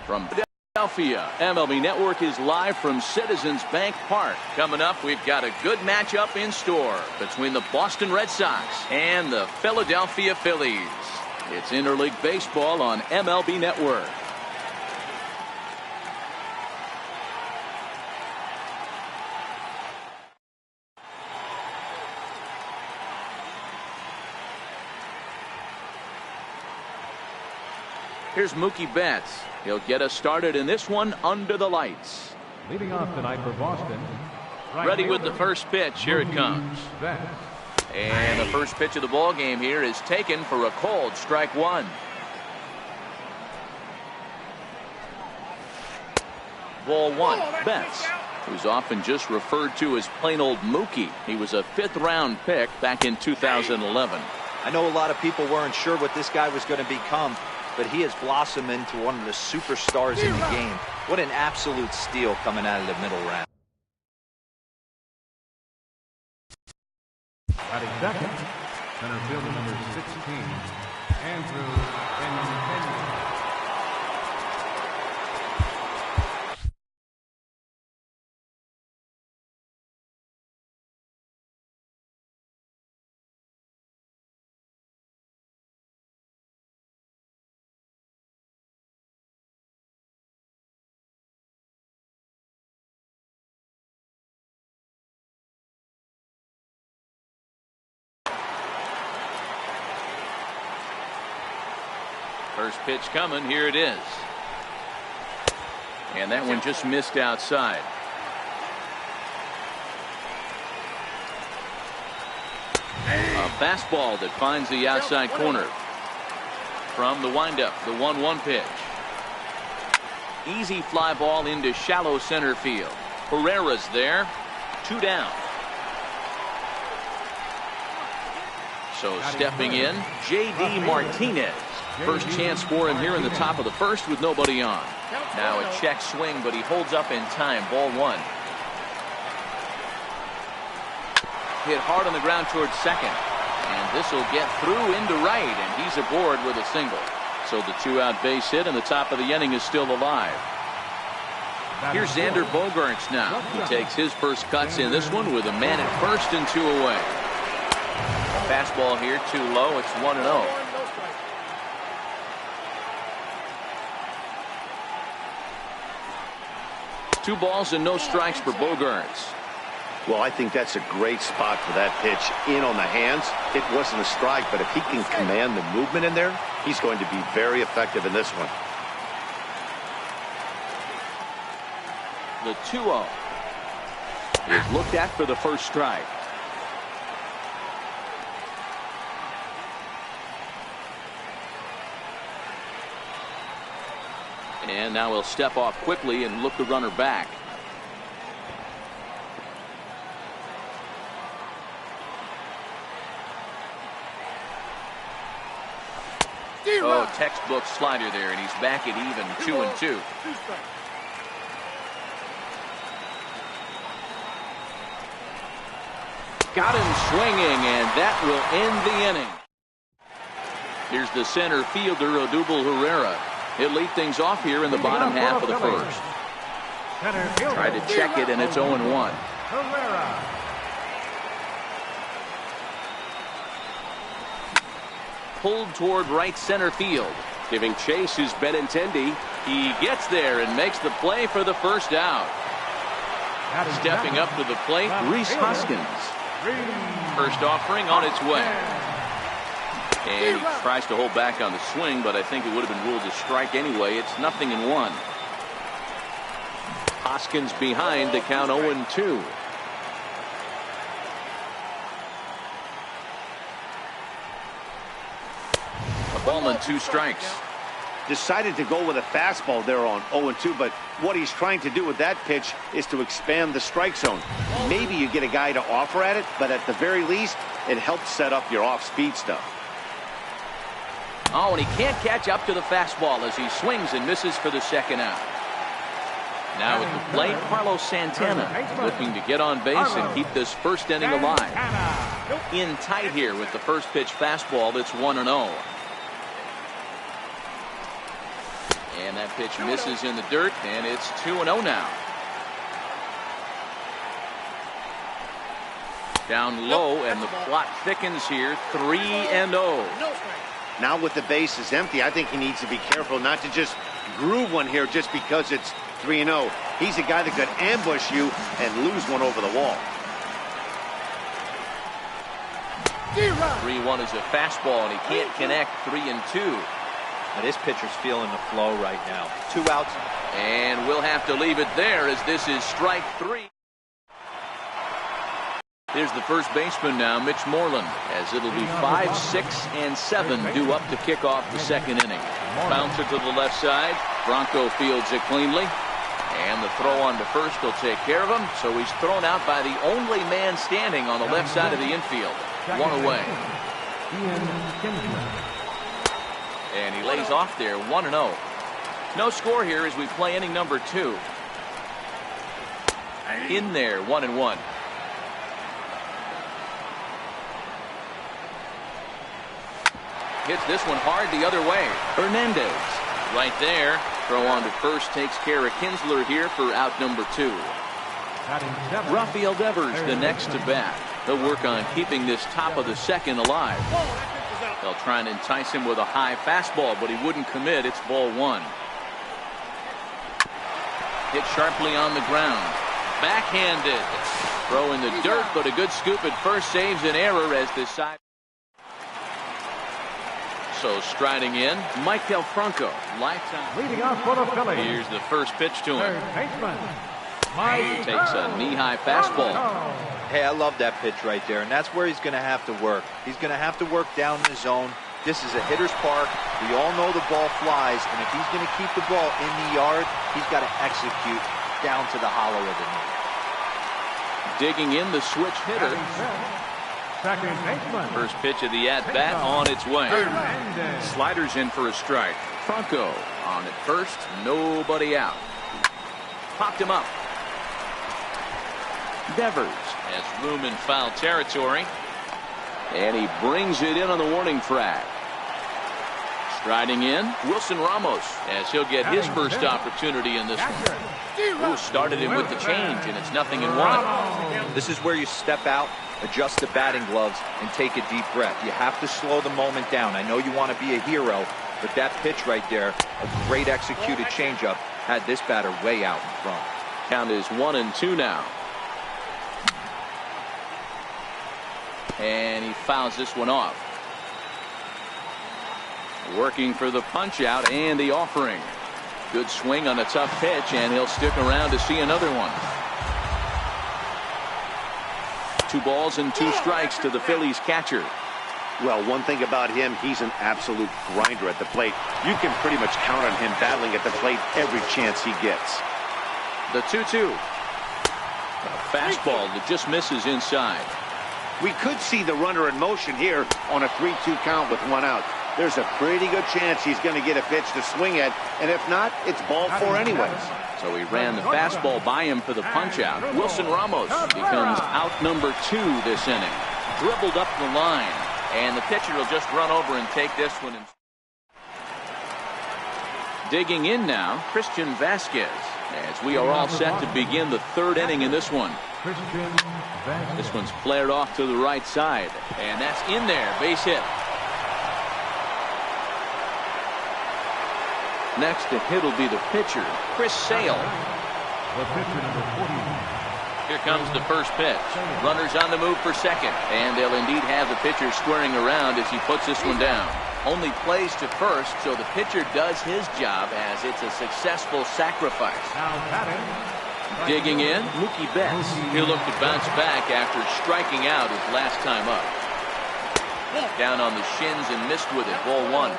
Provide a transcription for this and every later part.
From Philadelphia, MLB Network is live from Citizens Bank Park. Coming up, we've got a good matchup in store between the Boston Red Sox and the Philadelphia Phillies. It's interleague baseball on MLB Network. Here's Mookie Betts. He'll get us started in this one under the lights. Leading off tonight for Boston. Ready with the first pitch. Here it comes. And the first pitch of the ball game here is taken for a cold strike one. Ball one. Betts, who's often just referred to as plain old Mookie. He was a 5th round pick back in 2011. I know a lot of people weren't sure what this guy was going to become, but he has blossomed into one of the superstars in the game. What an absolute steal coming out of the middle round. Batting second, center fielder number 16, Andrew Benintendi. First pitch coming. Here it is. And that one just missed outside. A fastball that finds the outside corner. From the windup, the 1-1 pitch. Easy fly ball into shallow center field. Herrera's there. 2 down. So stepping in, J.D. Martinez. First chance for him here in the top of the first with nobody on. Now a check swing, but he holds up in time. Ball one. Hit hard on the ground towards second. And this will get through into right, and he's aboard with a single. So the 2-out base hit, and the top of the inning is still alive. Here's Xander Bogaerts now. He takes his first cuts in this one with a man at first and 2 away. Fastball here too low. It's 1-0. Two balls and no strikes for Bogaerts. Well, I think that's a great spot for that pitch. In on the hands. It wasn't a strike, but if he can command the movement in there, he's going to be very effective in this one. The 2-0 is looked at for the first strike. And now he'll step off quickly and look the runner back. Oh, textbook slider there, and he's back at even 2-2. Got him swinging, and that will end the inning. Here's the center fielder, Odubel Herrera. He'll lead things off here in the bottom half of the first. Try to check it, and it's 0-1. Pulled toward right center field. Giving chase is Benintendi. He gets there and makes the play for the first out. Stepping up to the plate, Rhys Hoskins. First offering on its way. And he tries to hold back on the swing, but I think it would have been ruled a strike anyway. It's 0-1. Hoskins behind to count 0-2. A ball and 2 strikes. Decided to go with a fastball there on 0-2, but what he's trying to do with that pitch is to expand the strike zone. Maybe you get a guy to offer at it, but at the very least, it helps set up your off-speed stuff. Oh, and he can't catch up to the fastball as he swings and misses for the second out. Now at the plate, Carlos Santana looking to get on base and keep this first inning alive. In tight here with the first pitch fastball that's 1-0. And that pitch misses in the dirt, and it's 2-0 now. Down low, and the clock thickens here. 3-0. Now with the bases empty, I think he needs to be careful not to just groove one here just because it's 3-0. He's a guy that could ambush you and lose one over the wall. 3-1 is a fastball, and he can't connect. 3-2. Now this pitcher's feeling the flow right now. 2 outs. And we'll have to leave it there as this is strike 3. Here's the first baseman now, Mitch Moreland, as it'll be 5, 6, and 7 due up to kick off the second inning. Bouncer to the left side. Bronco fields it cleanly. And the throw on to first will take care of him. So he's thrown out by the only man standing on the left side of the infield. 1 away. And he lays off there, 1-0. No score here as we play inning number 2. In there, 1-1. Hits this one hard the other way. Hernandez right there. Throw on to first takes care of Kinsler here for out number 2. Rafael Devers the next to bat. They'll work on keeping this top of the second alive. They'll try and entice him with a high fastball, but he wouldn't commit. It's ball 1. Hit sharply on the ground. Backhanded. Throw in the dirt, but a good scoop at first saves an error as this side. So striding in, Maikel Franco. Lifetime. Leading off for the Phillies. Here's the first pitch to him. Third baseman. Takes a knee-high fastball. Hey, I love that pitch right there, and that's where he's going to have to work. He's going to have to work down in the zone. This is a hitter's park. We all know the ball flies, and if he's going to keep the ball in the yard, he's got to execute down to the hollow of the knee. Digging in the switch hitter. Second baseman. First pitch of the at-bat on its way. Sliders in for a strike. Franco on at first. Nobody out. Popped him up. Devers has room in foul territory. And he brings it in on the warning track. Striding in, Wilson Ramos, as he'll get his first opportunity in this one. Ooh, started him with the change, and it's 0-1. This is where you step out, adjust the batting gloves, and take a deep breath. You have to slow the moment down. I know you want to be a hero, but that pitch right there, a great executed changeup, had this batter way out in front. Count is 1-2 now. And he fouls this one off. Working for the punch out and the offering. Good swing on a tough pitch, and he'll stick around to see another one. 2 balls and 2 strikes to the Phillies catcher. Well, one thing about him, he's an absolute grinder at the plate. You can pretty much count on him battling at the plate every chance he gets. The 2-2. A fastball that just misses inside. We could see the runner in motion here on a 3-2 count with 1 out. There's a pretty good chance he's going to get a pitch to swing at, and if not, it's ball 4 anyways. So he ran the fastball by him for the punch out. Wilson Ramos becomes out number 2 this inning. Dribbled up the line, and the pitcher will just run over and take this one. Digging in now, Christian Vasquez, as we are all set to begin the 3rd inning in this one. This one's flared off to the right side, and that's in there, base hit. Next to hit will be the pitcher, Chris Sale. The pitcher, number 40. Here comes the first pitch. Runners on the move for second, and they'll indeed have the pitcher squaring around as he puts this one down. Only plays to first, so the pitcher does his job as it's a successful sacrifice. Now batting. Digging in, Mookie Betts. He'll look to bounce back after striking out his last time up. Down on the shins and missed with it. Ball 1.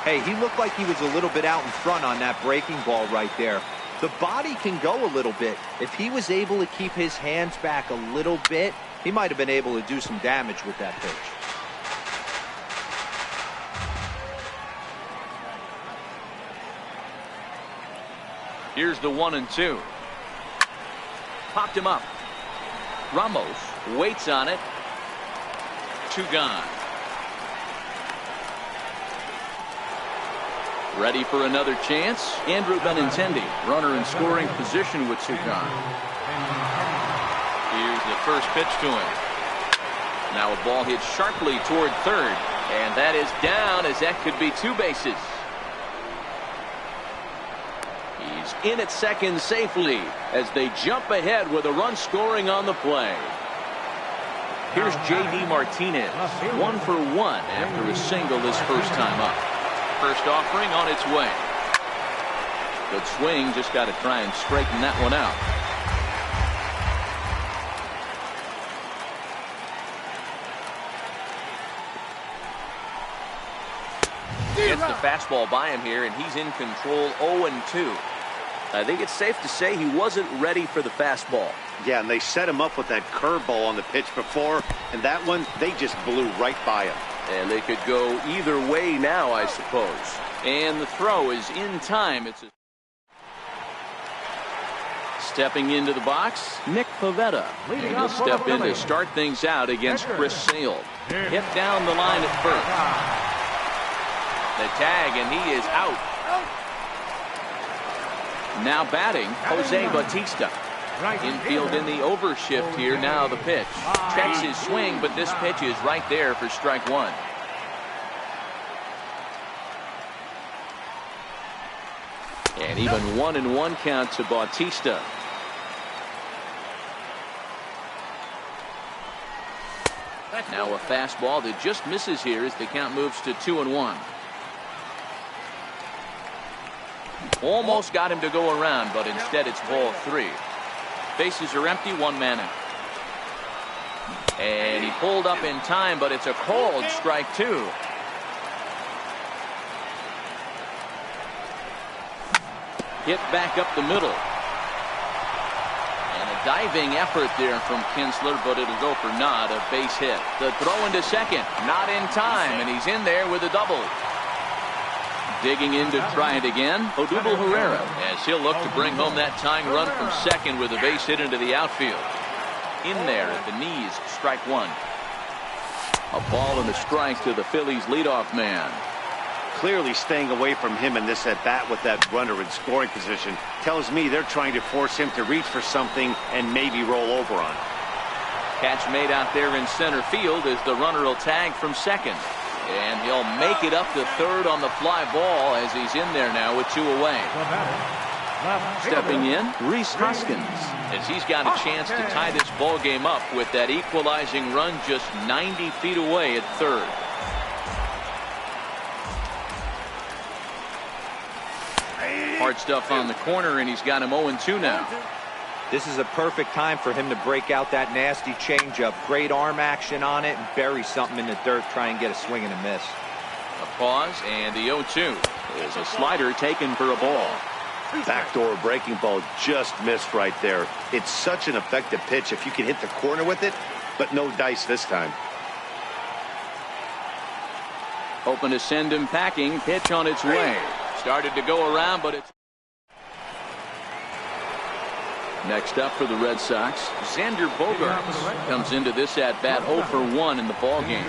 Hey, he looked like he was a little bit out in front on that breaking ball right there. The body can go a little bit. If he was able to keep his hands back a little bit, he might have been able to do some damage with that pitch. Here's the 1-2. Popped him up. Ramos waits on it. 2 gone. Ready for another chance. Andrew Benintendi, runner in scoring position with 2 gone. Here's the first pitch to him. Now a ball hit sharply toward third, and that is down, as that could be 2 bases. He's in at second safely as they jump ahead with a run scoring on the play. Here's J.D. Martinez, 1 for 1 after a single his first time up. First offering on its way. Good swing, just got to try and straighten that one out. Gets the fastball by him here, and he's in control. 0-2. I think it's safe to say he wasn't ready for the fastball. Yeah, and they set him up with that curveball on the pitch before, and that one, they just blew right by him. And they could go either way now, I suppose. And the throw is in time. It's stepping into the box, Nick Pivetta. And he'll step in to start things out against Chris Sale. Hit down the line at first. The tag, and he is out. Now batting, Jose Bautista. Infield in the overshift here. Now the pitch. Checks his swing, but this pitch is right there for strike 1. And even 1-1 count to Bautista. Now a fastball that just misses here as the count moves to 2-1. Almost got him to go around, but instead it's ball 3. Bases are empty, 1 man in. And he pulled up in time, but it's a called strike 2. Hit back up the middle. And a diving effort there from Kinsler, but it'll go for naught, a base hit. The throw into second, not in time, and he's in there with a double. Digging in to try it again, Odubel Herrera, as he'll look to bring home that tying run from second with a base hit into the outfield. In there at the knees, strike 1. A ball and a strike to the Phillies leadoff man. Clearly staying away from him in this at-bat with that runner in scoring position tells me they're trying to force him to reach for something and maybe roll over on. Catch made out there in center field as the runner will tag from second. And he'll make it up to third on the fly ball as he's in there now with 2 away. Stepping in, Rhys Hoskins, as he's got a chance to tie this ball game up with that equalizing run just 90 feet away at third. Hard stuff on the corner, and he's got him 0-2 now. This is a perfect time for him to break out that nasty changeup. Great arm action on it and bury something in the dirt, try and get a swing and a miss. A pause, and the 0-2 is a slider taken for a ball. Backdoor breaking ball just missed right there. It's such an effective pitch if you can hit the corner with it, but no dice this time. Hoping to send him packing. Pitch on its way. Started to go around, but it's... Next up for the Red Sox, Xander Bogaerts comes into this at-bat 0 for 1 in the ball game.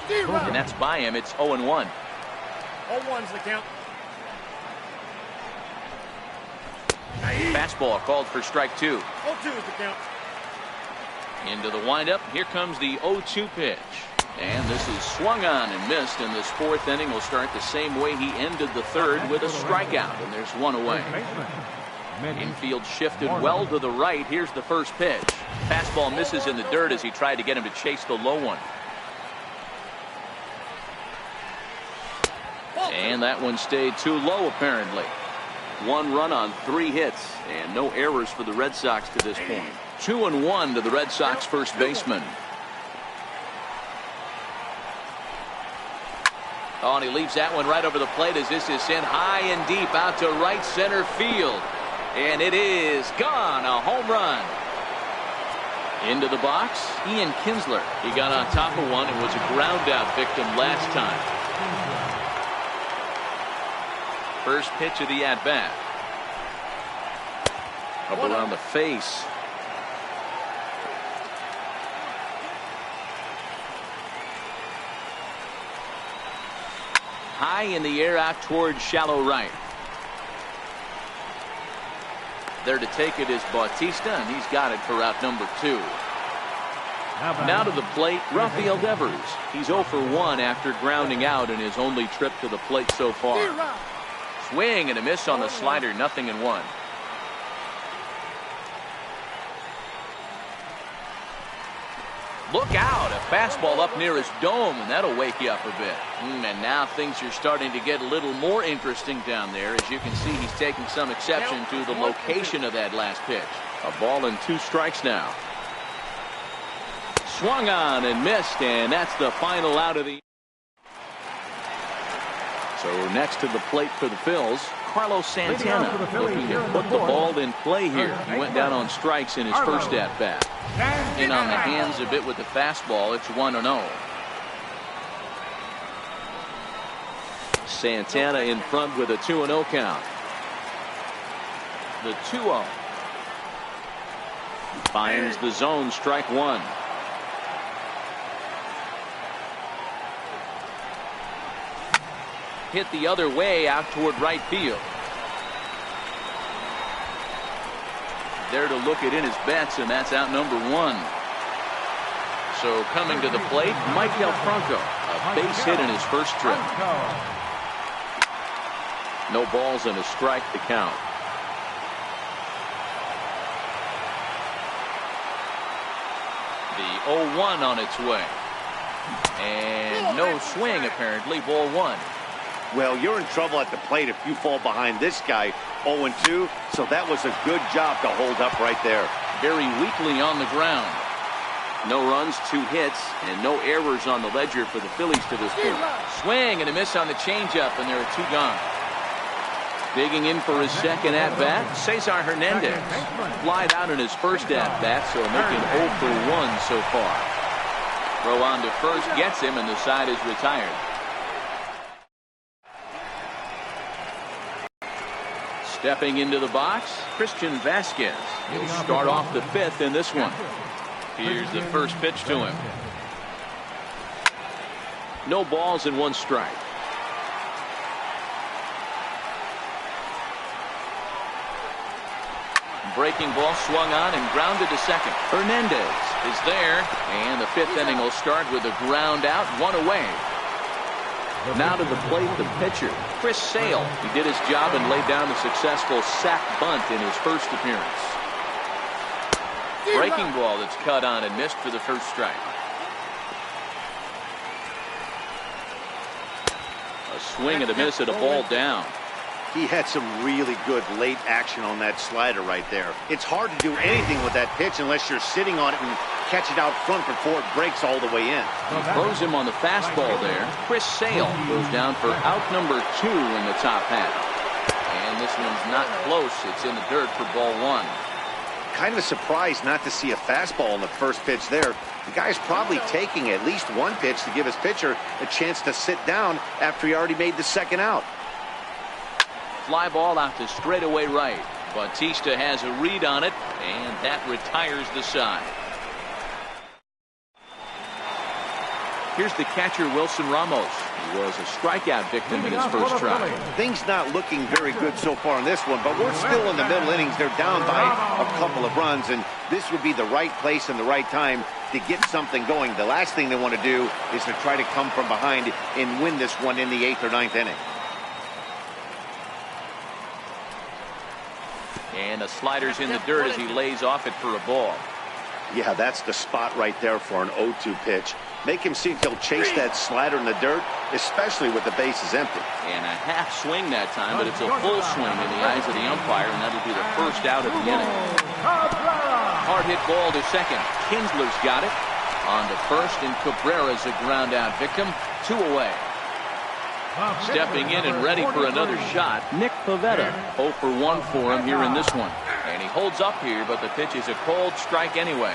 And that's by him. It's 0-1. 0-1's the count. Fastball called for strike 2. 0-2 is the count. Into the windup. Here comes the 0-2 pitch. And this is swung on and missed, and this 4th inning will start the same way he ended the 3rd with a strikeout, and there's 1 away. Infield shifted well to the right. Here's the first pitch. Fastball misses in the dirt as he tried to get him to chase the low one. And that one stayed too low, apparently. 1 run on 3 hits, and no errors for the Red Sox to this point. 2-1 to the Red Sox first baseman. Oh, and he leaves that one right over the plate as this is sent high and deep out to right center field. And it is gone. A home run. Into the box, Ian Kinsler. He got on top of one and was a ground out victim last time. First pitch of the at-bat. Up around the face. high in the air out towards shallow right. There to take it is Bautista, and he's got it for out number 2. Now to the plate, Rafael Devers. He's 0 for 1 after grounding out in his only trip to the plate so far. Swing and a miss on the slider, 0-1. Look out, a fastball up near his dome, and that'll wake you up a bit. And now things are starting to get a little more interesting down there. As you can see, he's taking some exception to the location of that last pitch. A ball and 2 strikes now. Swung on and missed, and that's the final out of the. So next to the plate for the Phils, Carlos Santana looking to put the ball in play here. He went down on strikes in his first at-bat. In on the hands a bit with the fastball. It's 1-0. Santana in front with a 2-0 count. The 2-0. Finds the zone, strike 1. Hit the other way out toward right field. There to look it in his bets, and that's out number 1. So coming to the plate, Michael Franco, a base hit in his first trip. No balls and a strike to count. The 0-1 on its way. And no swing apparently, ball 1. Well, you're in trouble at the plate if you fall behind this guy 0-2, so that was a good job to hold up right there. Very weakly on the ground. No runs, 2 hits, and no errors on the ledger for the Phillies to this point. Swing and a miss on the changeup, and there are 2 gone. Digging in for his second at-bat, Cesar Hernandez. Flied out in his first at-bat, so making 0 for 1 so far. Throw on to first gets him, and the side is retired. Stepping into the box, Christian Vasquez. He'll start off the 5th in this one. Here's the first pitch to him. No balls and 1 strike. Breaking ball swung on and grounded to second. Hernandez is there, and the 5th inning will start with a ground out, 1 away. Now to the plate, the pitcher, Chris Sale. He did his job and laid down a successful sac bunt in his first appearance. Breaking ball that's cut on and missed for the first strike. A swing and a miss and a ball down. He had some really good late action on that slider right there. It's hard to do anything with that pitch unless you're sitting on it and catch it out front before it breaks all the way in. He throws him on the fastball there. Chris Sale goes down for out number 2 in the top half. And this one's not close. It's in the dirt for ball 1. Kind of surprised not to see a fastball in the first pitch there. The guy's probably taking at least 1 pitch to give his pitcher a chance to sit down after he already made the second out. Fly ball out to straightaway right. Bautista has a read on it, and that retires the side. Here's the catcher, Wilson Ramos. He was a strikeout victim in his first try. Things not looking very good so far in this one, but we're still in the middle innings. They're down by a couple of runs, and this would be the right place and the right time to get something going. The last thing they want to do is to try to come from behind and win this one in the 8th or 9th inning. And the slider's in the dirt as he lays off it for a ball. Yeah, that's the spot right there for an 0-2 pitch. Make him see if he'll chase that slider in the dirt, especially with the bases empty. And a half swing that time, but it's a full swing in the eyes of the umpire, and that'll be the first out of the inning. Hard hit ball to second. Kinsler's got it. On to first, and Cabrera's a ground out victim. 2 away. Stepping in and ready for another shot, Nick Pivetta. 0 for 1 for him here in this one. And he holds up here, but the pitch is a cold strike anyway.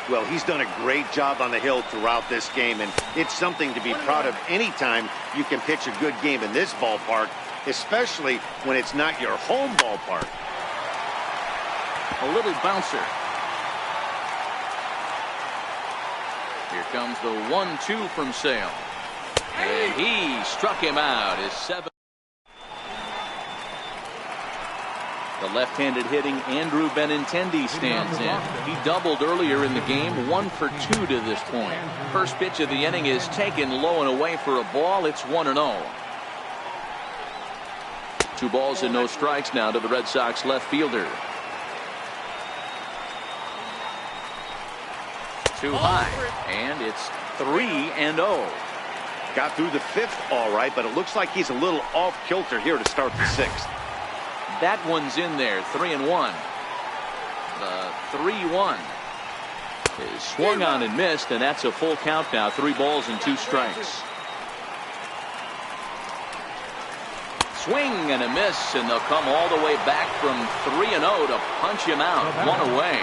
Well, he's done a great job on the hill throughout this game, and it's something to be proud of anytime you can pitch a good game in this ballpark, especially when it's not your home ballpark. A little bouncer. Here comes the 1-2 from Sale. And he struck him out. His 7th. The left-handed hitting Andrew Benintendi stands in. He doubled earlier in the game, 1 for 2 to this point. First pitch of the inning is taken low and away for a ball. It's 1-0. 2 balls and no strikes now to the Red Sox left fielder. Too high, and it's 3-0. Got through the 5th all right, but it looks like he's a little off kilter here to start the 6th. That one's in there, 3-1. The 3-1 is swung on and missed, and that's a full count now. 3 balls and 2 strikes. Swing and a miss, and they'll come all the way back from 3-0 to punch him out. 1 away.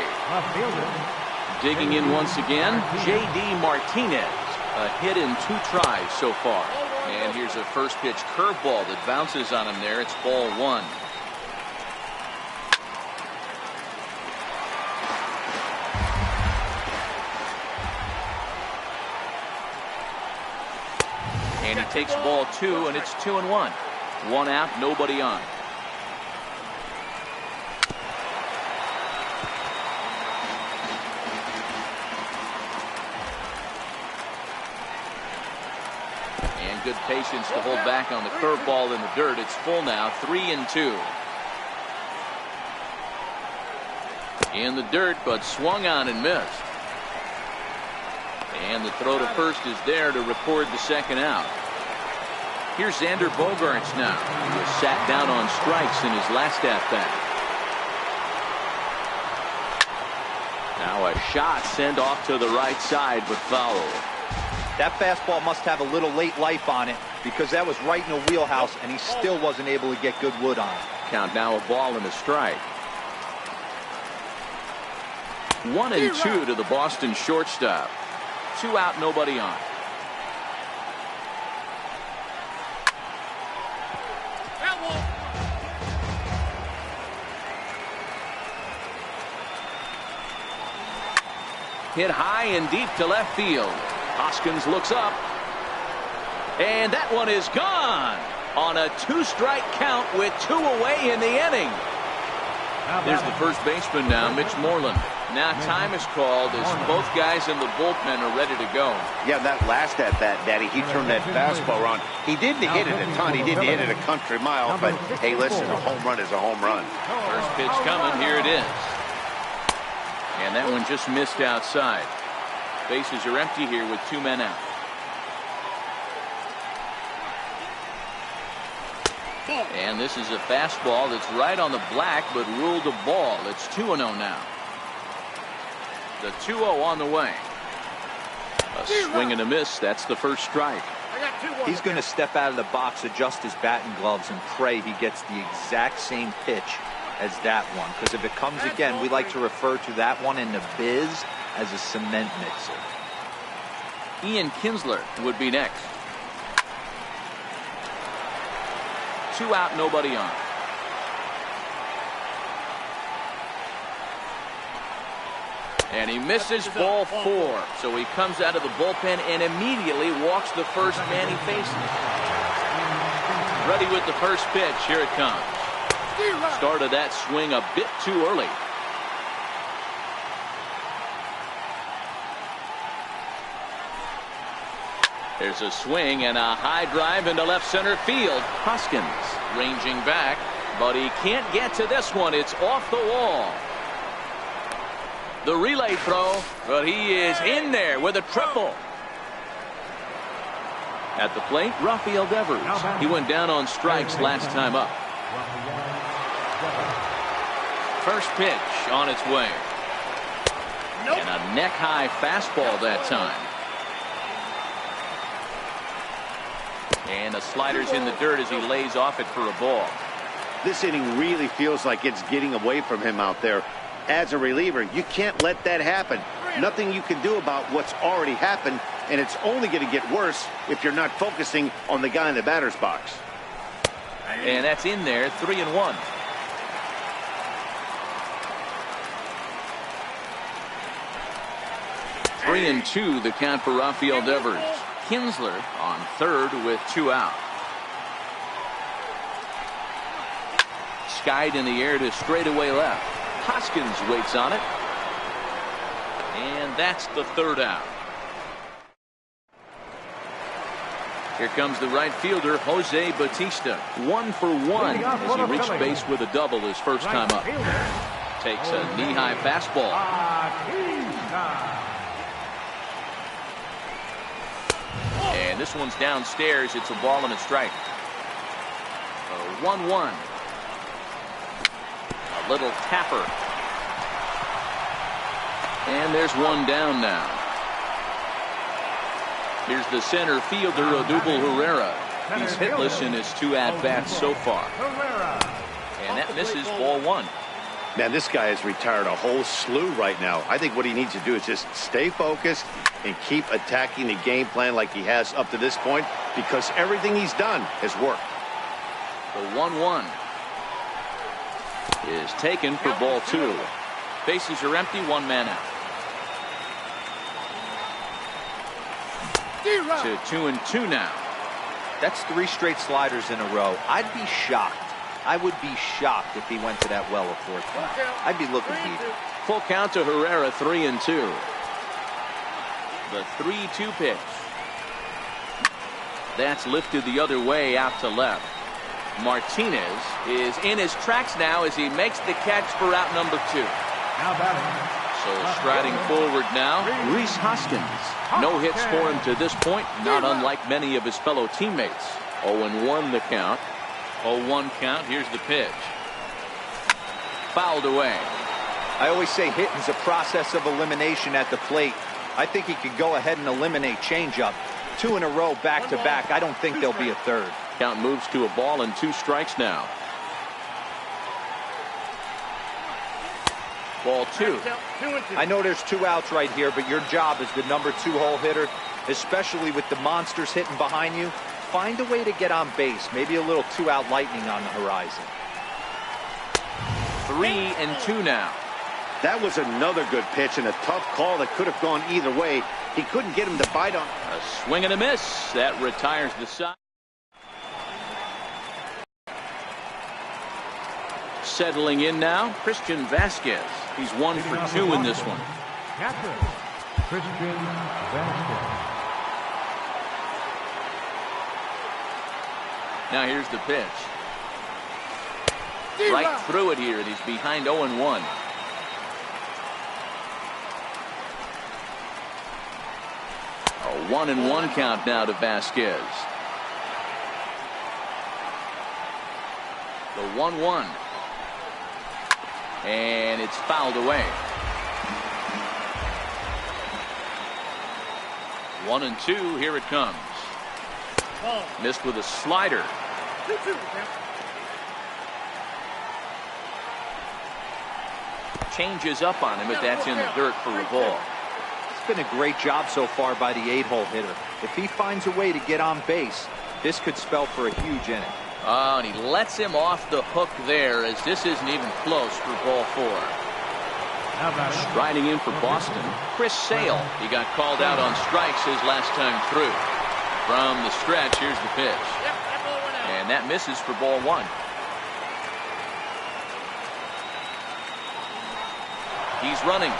Digging in once again, J.D. Martinez. A hit in 2 tries so far. And here's a first pitch curveball that bounces on him there. It's ball 1. And he takes ball 2, and it's 2-1. 1 out, nobody on. And good patience to hold back on the curveball in the dirt. It's full now, 3-2. In the dirt, but swung on and missed. And the throw to first is there to record the 2nd out. Here's Xander Bogaerts now. He was sat down on strikes in his last at-bat. Now a shot sent off to the right side, but foul. That fastball must have a little late life on it, because that was right in the wheelhouse, and he still wasn't able to get good wood on it. Count now, a ball and a strike. 1-2 to the Boston shortstop. 2 out, nobody on. Hit high and deep to left field. Hoskins looks up. And that one is gone on a 2-strike count with 2 away in the inning. There's the first baseman now, Mitch Moreland. Now time is called as both guys in the bullpen are ready to go. Yeah, that last at-bat, Daddy, he turned that fastball around. He didn't hit it a ton. He didn't hit it a country mile. But, hey, listen, a home run is a home run. First pitch coming. Here it is. And that one just missed outside. Bases are empty here with 2 men out. And this is a fastball that's right on the black, but ruled a ball. It's 2-0 now. The 2-0 on the way. A swing and a miss. That's the first strike. He's going to step out of the box, adjust his batting gloves, and pray he gets the exact same pitch as that one. Because if it comes again, we like to refer to that one in the biz as a cement mixer. Ian Kinsler would be next. 2 out, nobody on. And he misses ball 4. So he comes out of the bullpen and immediately walks the first man he faces. Ready with the first pitch. Here it comes. Started that swing a bit too early. There's a swing and a high drive into left center field. Hoskins ranging back, but he can't get to this one. It's off the wall. The relay throw, but he is in there with a triple. At the plate, Rafael Devers. He went down on strikes last time up. First pitch on its way. And a neck-high fastball that time. And the slider's in the dirt as he lays off it for a ball. This inning really feels like it's getting away from him out there. As a reliever, you can't let that happen. Nothing you can do about what's already happened, and it's only going to get worse if you're not focusing on the guy in the batter's box. And that's in there, 3-1. Three and 2, the count for Rafael Devers. Kinsler on third with 2 out. Skied in the air to straightaway left. Hoskins waits on it. And that's the 3rd out. Here comes the right fielder, Jose Bautista. 1 for 1 as he reached base with a double his first time up. Takes a knee-high fastball. And this one's downstairs. It's a ball and a strike. 1-1. A little tapper. And there's one down now. Here's the center fielder, Odubel Herrera. He's hitless in his 2 at-bats so far. And that misses, ball 1. Man, this guy has retired a whole slew right now. I think what he needs to do is just stay focused and keep attacking the game plan like he has up to this point, because everything he's done has worked. The 1-1 is taken for ball 2. Bases are empty, 1 man out. To 2-2 now. That's 3 straight sliders in a row. I'd be shocked. I would be shocked if he went to that well a 4th time. I'd be looking heated. Full count to Herrera, 3-2. The 3-2 pitch. That's lifted the other way out to left. Martinez is in his tracks now as he makes the catch for out number 2. Now batting. So striding forward now, Rhys Hoskins. No hits for him to this point, not unlike many of his fellow teammates. 0-1 the count. 0-1 count. Here's the pitch. Fouled away. I always say hitting's a process of elimination at the plate. I think he could go ahead and eliminate changeup. 2 in a row back to back. I don't think there'll be a 3rd. Count moves to a ball and 2 strikes now. Ball 2. I know there's 2 outs right here, but your job as the number 2 hole hitter, especially with the monsters hitting behind you, find a way to get on base. Maybe a little 2-out lightning on the horizon. 3-2 now. That was another good pitch and a tough call that could have gone either way. He couldn't get him to bite on. A swing and a miss. That retires the side. Settling in now, Christian Vasquez. He's 1 for 2 in this one. Catcher, Christian Vasquez. Now here's the pitch. Right through it here, and he's behind 0-1. A 1-1 count now to Vasquez. The 1-1. And it's fouled away. 1-2. Here it comes. Missed with a slider. Changes up on him, but that's in the dirt for a ball. It's been a great job so far by the 8-hole hitter. If he finds a way to get on base, this could spell for a huge inning. Oh, and he lets him off the hook there, as this isn't even close for ball 4. Striding in for Boston, Chris Sale. He got called out on strikes his last time through. From the stretch, here's the pitch. And that misses for ball 1. He's running.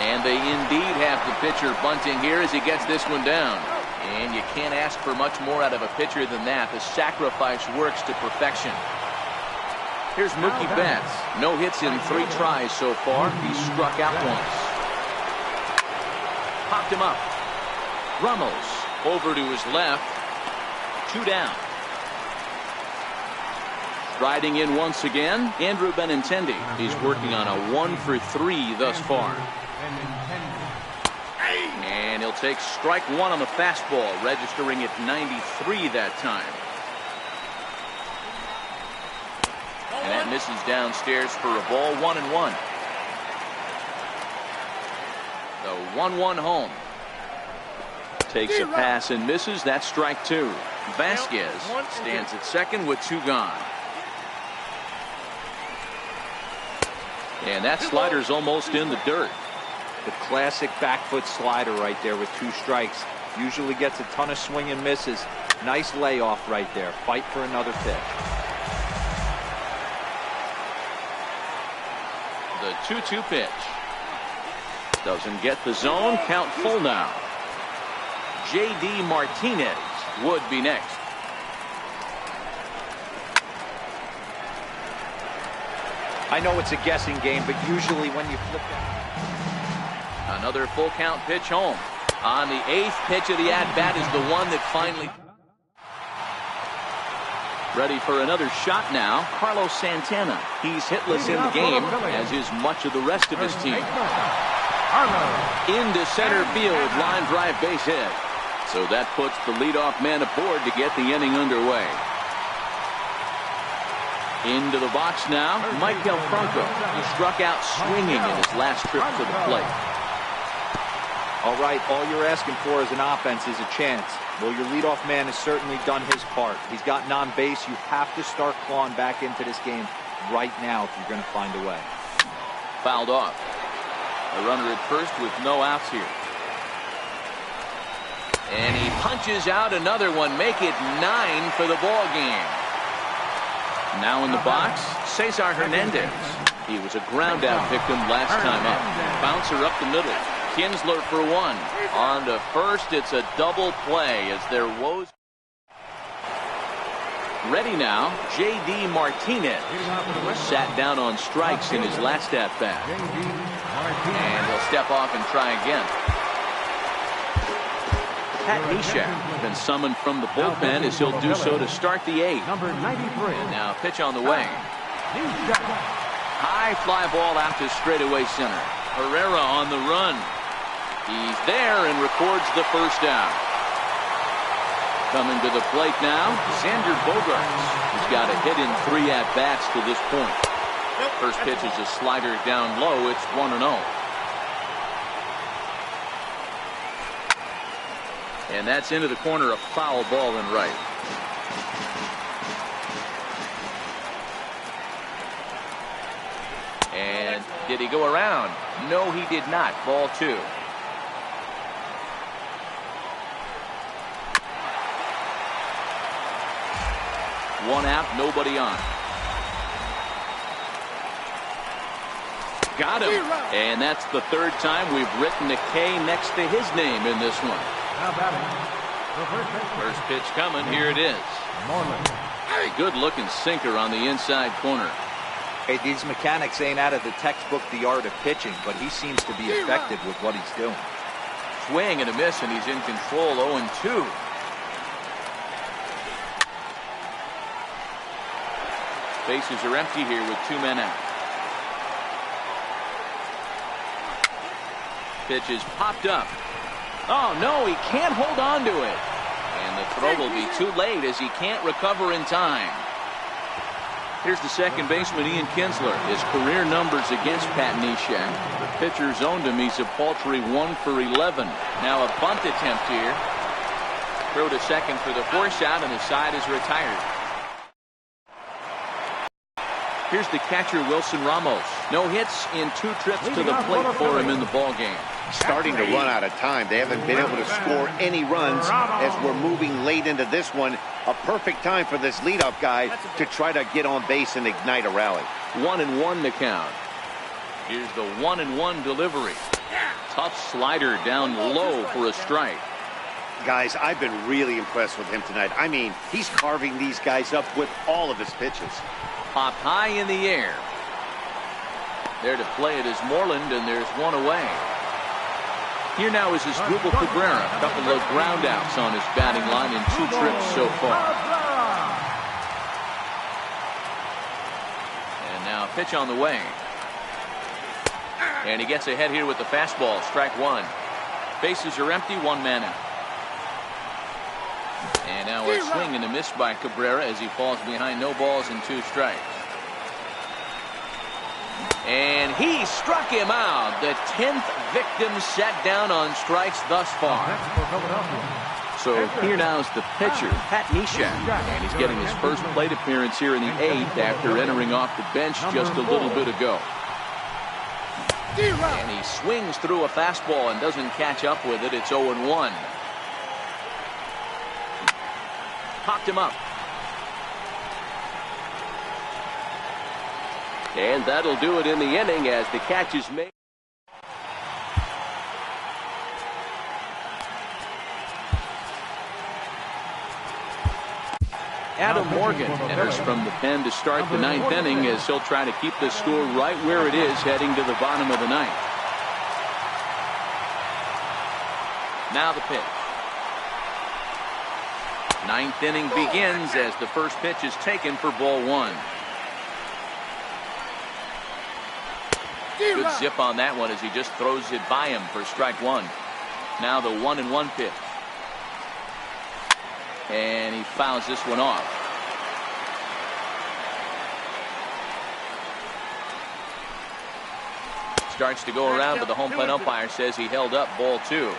And they indeed have the pitcher bunting here as he gets this one down. And you can't ask for much more out of a pitcher than that. The sacrifice works to perfection. Here's Mookie Betts. No hits in 3 tries so far. He struck out once. Popped him up. Ramos over to his left. 2 down. Striding in once again, Andrew Benintendi. He's working on a 1 for 3 thus far. And he'll take strike 1 on the fastball, registering at 93 that time. And that misses downstairs for a ball. 1-1. The 1-1 home. Takes a pass and misses. That's strike 2. Vasquez stands at second with 2 gone. And that slider's almost in the dirt. The classic back foot slider right there with 2 strikes. Usually gets a ton of swing and misses. Nice layoff right there. Fight for another pitch. The 2-2 pitch. Doesn't get the zone. Count full now. J.D. Martinez would be next. I know it's a guessing game, but usually when you flip that. Another full count pitch home. On the 8th pitch of the at-bat is the one that finally. Ready for another shot now. Carlos Santana. He's hitless in the game, as is much of the rest of his team. Into center field, line drive base hit. So that puts the leadoff man aboard to get the inning underway. Into the box now, Michael Franco. He struck out swinging in his last trip to the plate. All right, all you're asking for as an offense is a chance. Well, your leadoff man has certainly done his part. He's gotten on base. You have to start clawing back into this game right now if you're going to find a way. Fouled off. A runner at first with no outs here. And he punches out another one. Make it 9 for the ball game. Now in the box, Cesar Hernandez. He was a ground out victim last time up. Bouncer up the middle. Kinsler for one. On to first, it's a double play as there woes. Ready now, J.D. Martinez. Sat down on strikes in his last at bat. And he'll step off and try again. Pat Neshek been summoned from the bullpen as he'll do so to start the 8th. Number 93. And now pitch on the way. High fly ball out to straightaway center. Herrera on the run. He's there and records the first out. Coming to the plate now, Xander Bogaerts. He's got a hit in 3 at-bats to this point. First pitch is a slider down low. It's 1-0. And that's into the corner, a foul ball and right. And did he go around? No, he did not. Ball 2. One out, nobody on. Got him. And that's the 3rd time we've written a K next to his name in this one. Now batting. First pitch coming. Here it is. A good looking sinker on the inside corner. Hey, these mechanics ain't out of the textbook The Art of Pitching, but he seems to be effective with what he's doing. Swing and a miss, and he's in control. 0-2. Bases are empty here with 2 men out. Pitch is popped up. Oh, no, he can't hold on to it. And the throw will be too late as he can't recover in time. Here's the second baseman, Ian Kinsler. His career numbers against Pat Neshek. The pitcher's owned him. He's a paltry 1 for 11. Now a bunt attempt here. Throw to second for the force out, and the side is retired. Here's the catcher, Wilson Ramos. No hits in 2 trips to the plate for him in the ball game. Starting to run out of time. They haven't been able to score any runs as we're moving late into this one. A perfect time for this leadoff guy to try to get on base and ignite a rally. 1-1 to count. Here's the 1-1 delivery. Tough slider down low for a strike. Guys, I've been really impressed with him tonight. I mean, he's carving these guys up with all of his pitches. Popped high in the air. There to play it is Moreland, and there's one away. Here now is Asdrubal Cabrera. A couple of ground outs on his batting line in 2 trips so far. And now pitch on the way. And he gets ahead here with the fastball. Strike 1. Bases are empty. 1 man out. And now a swing and a miss by Cabrera as he falls behind. No balls and 2 strikes. And he struck him out. The 10th victim set down on strikes thus far. So here now is the pitcher, Pat Neshek. And he's getting his first plate appearance here in the 8th after entering off the bench just a little bit ago. And he swings through a fastball and doesn't catch up with it. It's 0-1. Popped him up. And that'll do it in the inning as the catch is made. Adam Morgan enters from the pen to start the ninth inning as he'll try to keep the score right where it is heading to the bottom of the ninth. Now the pitch. Ninth inning begins as the first pitch is taken for ball one. Good zip on that one as he just throws it by him for strike one. Now the 1-1 pitch. And he fouls this one off. Starts to go around, but the home plate umpire says he held up ball two.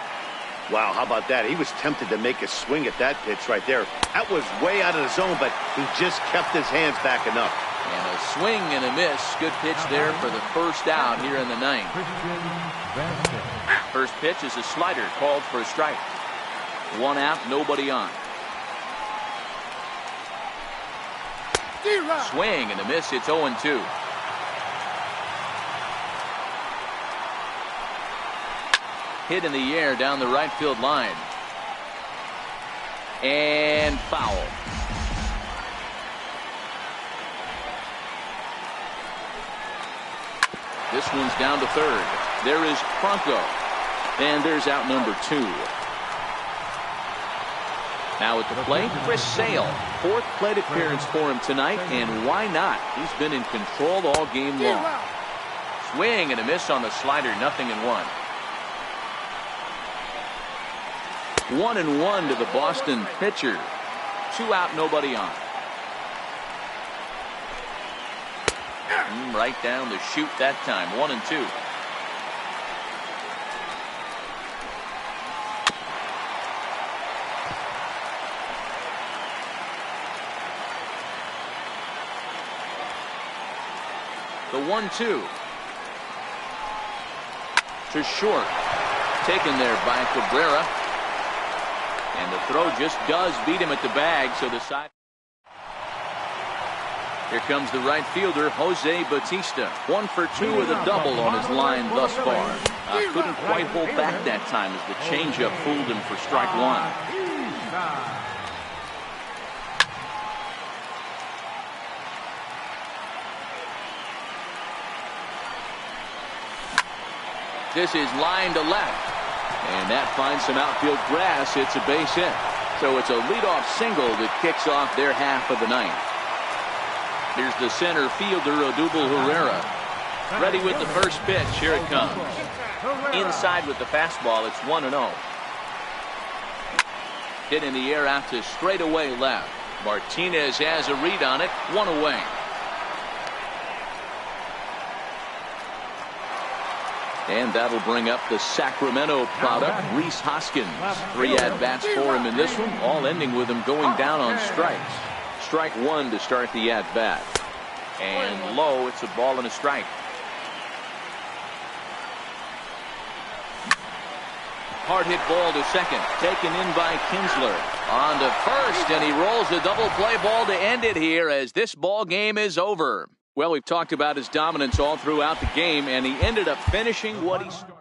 Wow, how about that? He was tempted to make a swing at that pitch right there. That was way out of the zone, but he just kept his hands back enough. And a swing and a miss. Good pitch there for the first out here in the ninth. First pitch is a slider called for a strike. One out, nobody on. Swing and a miss. It's 0-2. Hit in the air down the right field line. And foul. This one's down to third. There is Franco. And there's out number two. Now at the plate, Chris Sale. Fourth plate appearance for him tonight, and why not? He's been in control all game long. Swing and a miss on the slider, 0-1. 1-1 to the Boston pitcher. Two out, nobody on. Right down the chute that time, 1-2. The 1-2 to short, taken there by Cabrera, and the throw just does beat him at the bag, so the side. Here comes the right fielder, Jose Bautista. 1 for 2 with a double on his line thus far. Couldn't quite hold back that time as the changeup fooled him for strike one. This is line to left, and that finds some outfield grass. It's a base hit. So it's a leadoff single that kicks off their half of the ninth. Here's the center fielder, Odubel Herrera. Ready with the first pitch. Here it comes. Inside with the fastball. It's 1-0. Hit in the air out to straightaway left. Martinez has a read on it. One away. And that'll bring up the Sacramento product, Rhys Hoskins. 3 at-bats for him in this one, all ending with him going down on strikes. Strike one to start the at-bat. And low, it's a ball and a strike. Hard hit ball to second, taken in by Kinsler. On to first, and he rolls a double play ball to end it here as this ball game is over. Well, we've talked about his dominance all throughout the game, and he ended up finishing what he started.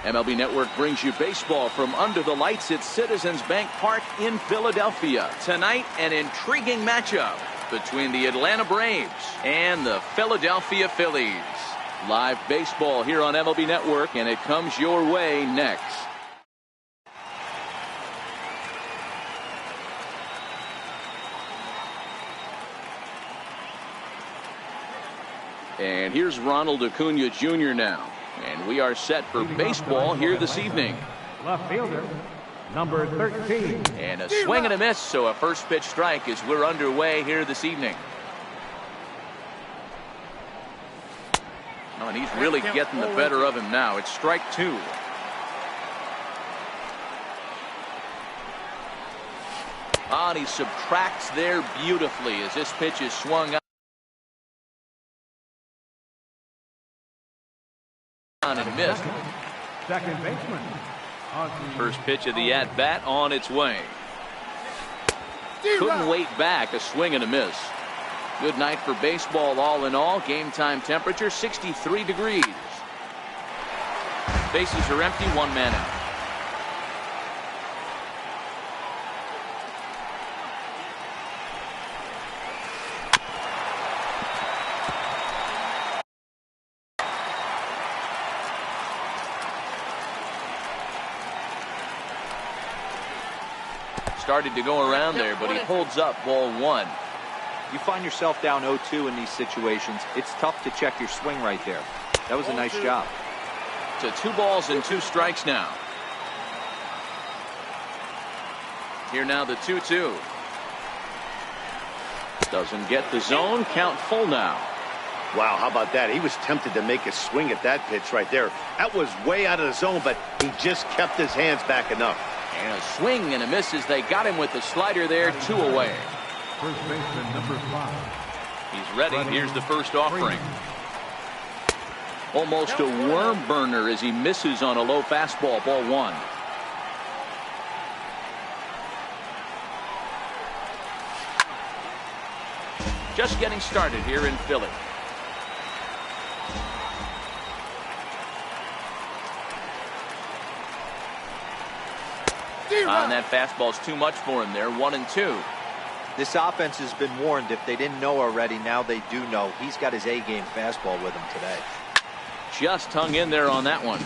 MLB Network brings you baseball from under the lights at Citizens Bank Park in Philadelphia. Tonight, an intriguing matchup between the Atlanta Braves and the Philadelphia Phillies. Live baseball here on MLB Network, and it comes your way next. And here's Ronald Acuna Jr. now. And we are set for baseball here this evening. Left fielder, number 13. And a swing and a miss, so a first pitch strike as we're underway here this evening. Oh, and he's really getting the better of him now. It's strike 2. Oh, and he subtracts there beautifully as this pitch is swung out and missed. Second baseman. First pitch of the at-bat on its way. Couldn't wait back. A swing and a miss. Good night for baseball all in all. Game time temperature 63 degrees. Bases are empty. One man out. Started to go around there, but he holds up ball 1. You find yourself down 0-2 in these situations. It's tough to check your swing right there. That was a nice job. To 2 balls and 2 strikes now. Here now the 2-2. Doesn't get the zone. Count full now. Wow, how about that? He was tempted to make a swing at that pitch right there. That was way out of the zone, but he just kept his hands back enough. And a swing and a miss as they got him with the slider there. 2 away. First baseman, number 5. He's ready. Here's the first offering. Almost a worm burner as he misses on a low fastball. Ball 1. Just getting started here in Philly. And that fastball's too much for him there. 1-2. This offense has been warned. If they didn't know already, now they do know. He's got his A-game fastball with him today. Just hung in there on that one.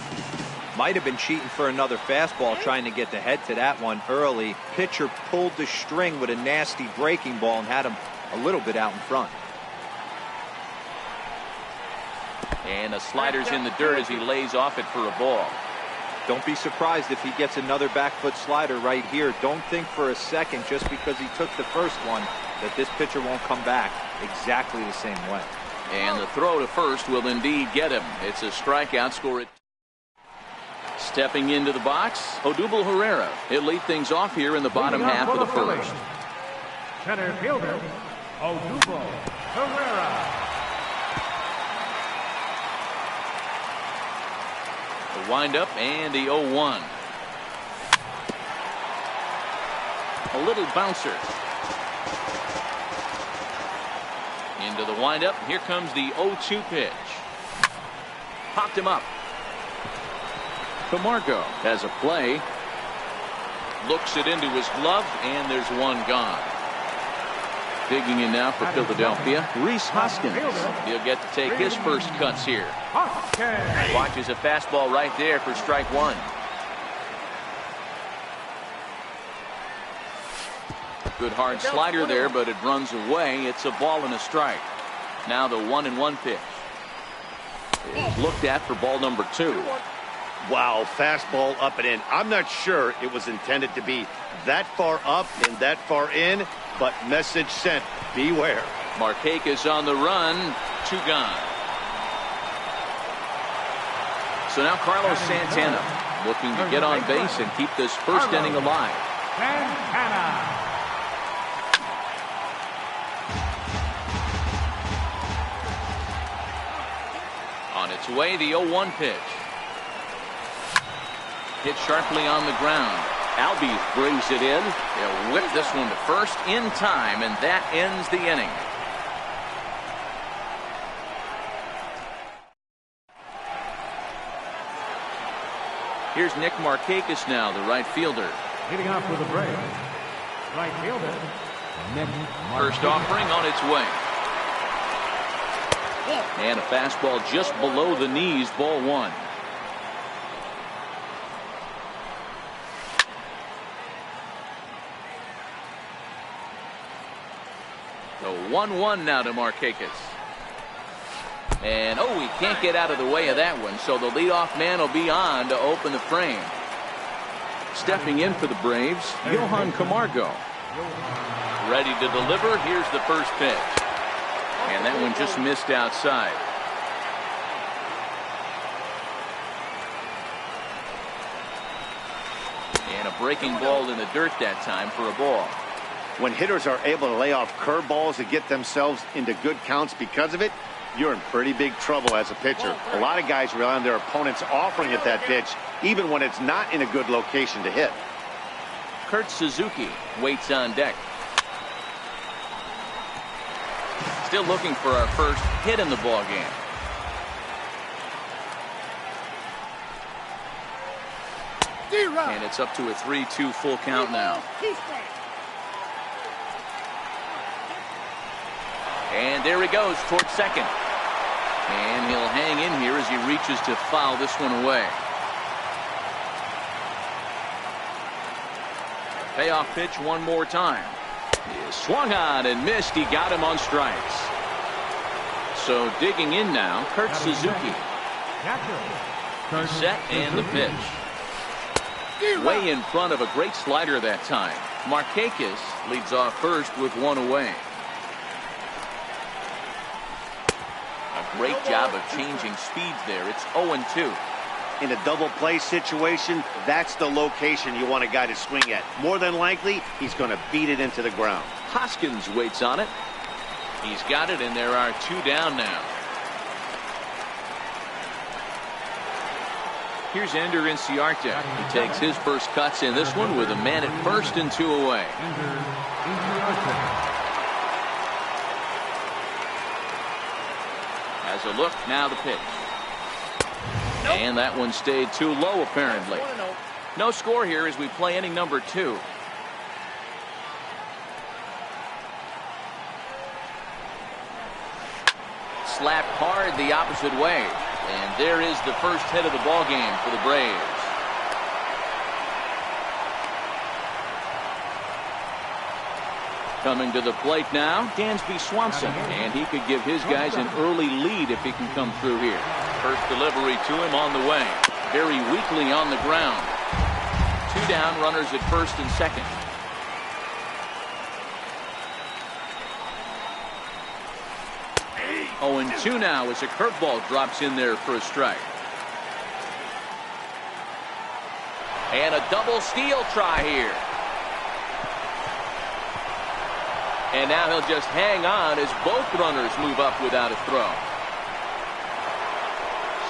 Might have been cheating for another fastball, trying to get the head to that one early. Pitcher pulled the string with a nasty breaking ball and had him a little bit out in front. And the slider's in the dirt as he lays off it for a ball. Don't be surprised if he gets another back foot slider right here. Don't think for a second, just because he took the first one, that this pitcher won't come back exactly the same way. And the throw to first will indeed get him. It's a strikeout. Score it. Stepping into the box, Odubel Herrera. He'll lead things off here in the bottom half of the first. Center fielder, Odubel Herrera. The windup and the 0-1. A little bouncer. Into the windup. Here comes the 0-2 pitch. Popped him up. Camargo has a play. Looks it into his glove, and there's one gone. Digging in now for Philadelphia, Rhys Hoskins. He'll get to take his first cuts here. Watches a fastball right there for strike 1. Good hard slider there, but it runs away. It's a ball and a strike. Now the 1-1 pitch is looked at for ball number 2. Wow, fastball up and in. I'm not sure it was intended to be that far up and that far in, but message sent. Beware. Markakis on the run. 2 gone. So now Carlos Santana looking to get on base and keep this first inning alive. Santana. On its way, the 0-1 pitch. Hit sharply on the ground. Albies brings it in. They'll whip this one to first in time, and that ends the inning. Here's Nick Markakis now, the right fielder. Leading off with the Braves, right fielder, Nick First Markakis. offering on its way. And a fastball just below the knees, ball one. The 1-1 now to Markakis. And he can't get out of the way of that one, so the leadoff man will be on to open the frame. Stepping in for the Braves, Johan Camargo. Ready to deliver. Here's the first pitch. And that one just missed outside. And a breaking ball in the dirt that time for a ball. When hitters are able to lay off curveballs and get themselves into good counts because of it, you're in pretty big trouble as a pitcher. A lot of guys rely on their opponents offering at that pitch, even when it's not in a good location to hit. Kurt Suzuki waits on deck. Still looking for our first hit in the ball game. And it's up to a 3-2 full count now. And there he goes towards second. And he'll hang in here as he reaches to foul this one away. Payoff pitch one more time. He swung on and missed. He got him on strikes. So digging in now, Kurt Suzuki. Set and the pitch. Way in front of a great slider that time. Markakis leads off first with one away. A great job of changing speeds there. It's 0-2. In a double play situation, that's the location you want a guy to swing at. More than likely, he's going to beat it into the ground. Hoskins waits on it. He's got it, and there are two down now. Here's Ender Inciarte. He takes his first cuts in this one with a man at first and two away. As a look, now the pitch. And that one stayed too low, apparently. No score here as we play inning number 2. Slapped hard the opposite way. And there is the first hit of the ball game for the Braves. Coming to the plate now, Dansby Swanson. And he could give his guys an early lead if he can come through here. First delivery to him on the way. Very weakly on the ground. 2 down, runners at first and second. Oh, and 2 now as a curveball drops in there for a strike. And a double steal try here. And now he'll just hang on as both runners move up without a throw.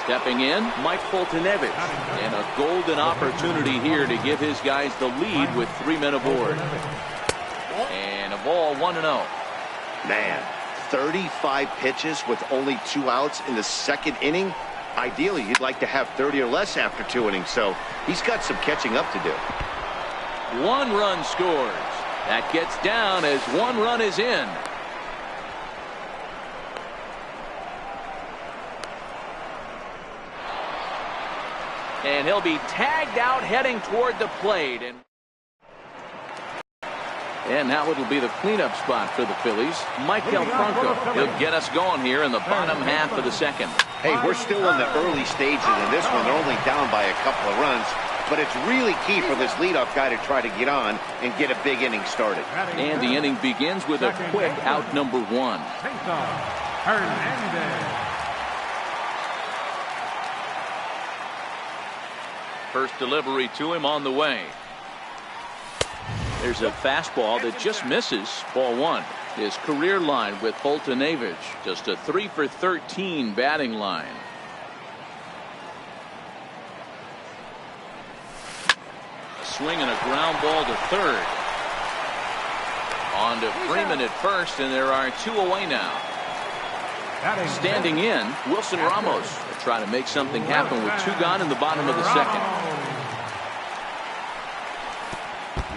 Stepping in, Mike Foltynewicz. And a golden opportunity here to give his guys the lead with 3 men aboard. And a ball 1-0. Man, 35 pitches with only 2 outs in the second inning. Ideally, you'd like to have 30 or less after 2 innings, so he's got some catching up to do. 1 run scores. That gets down as 1 run is in. And he'll be tagged out heading toward the plate. And now it'll be the cleanup spot for the Phillies. Mike Del Franco. He'll get us going here in the bottom half of the second. Hey, we're still in the early stages in this one. They're only down by a couple of runs. But it's really key for this leadoff guy to try to get on and get a big inning started. And the inning begins with a quick out number 1. First delivery to him on the way. There's a fastball that just misses. Ball 1. His career line with Foltynewicz. Just a 3 for 13 batting line. Swing and a ground ball to third. On to Freeman at first, and there are 2 away now. Standing in, Wilson Ramos will try to make something happen with 2 gone in the bottom of the second.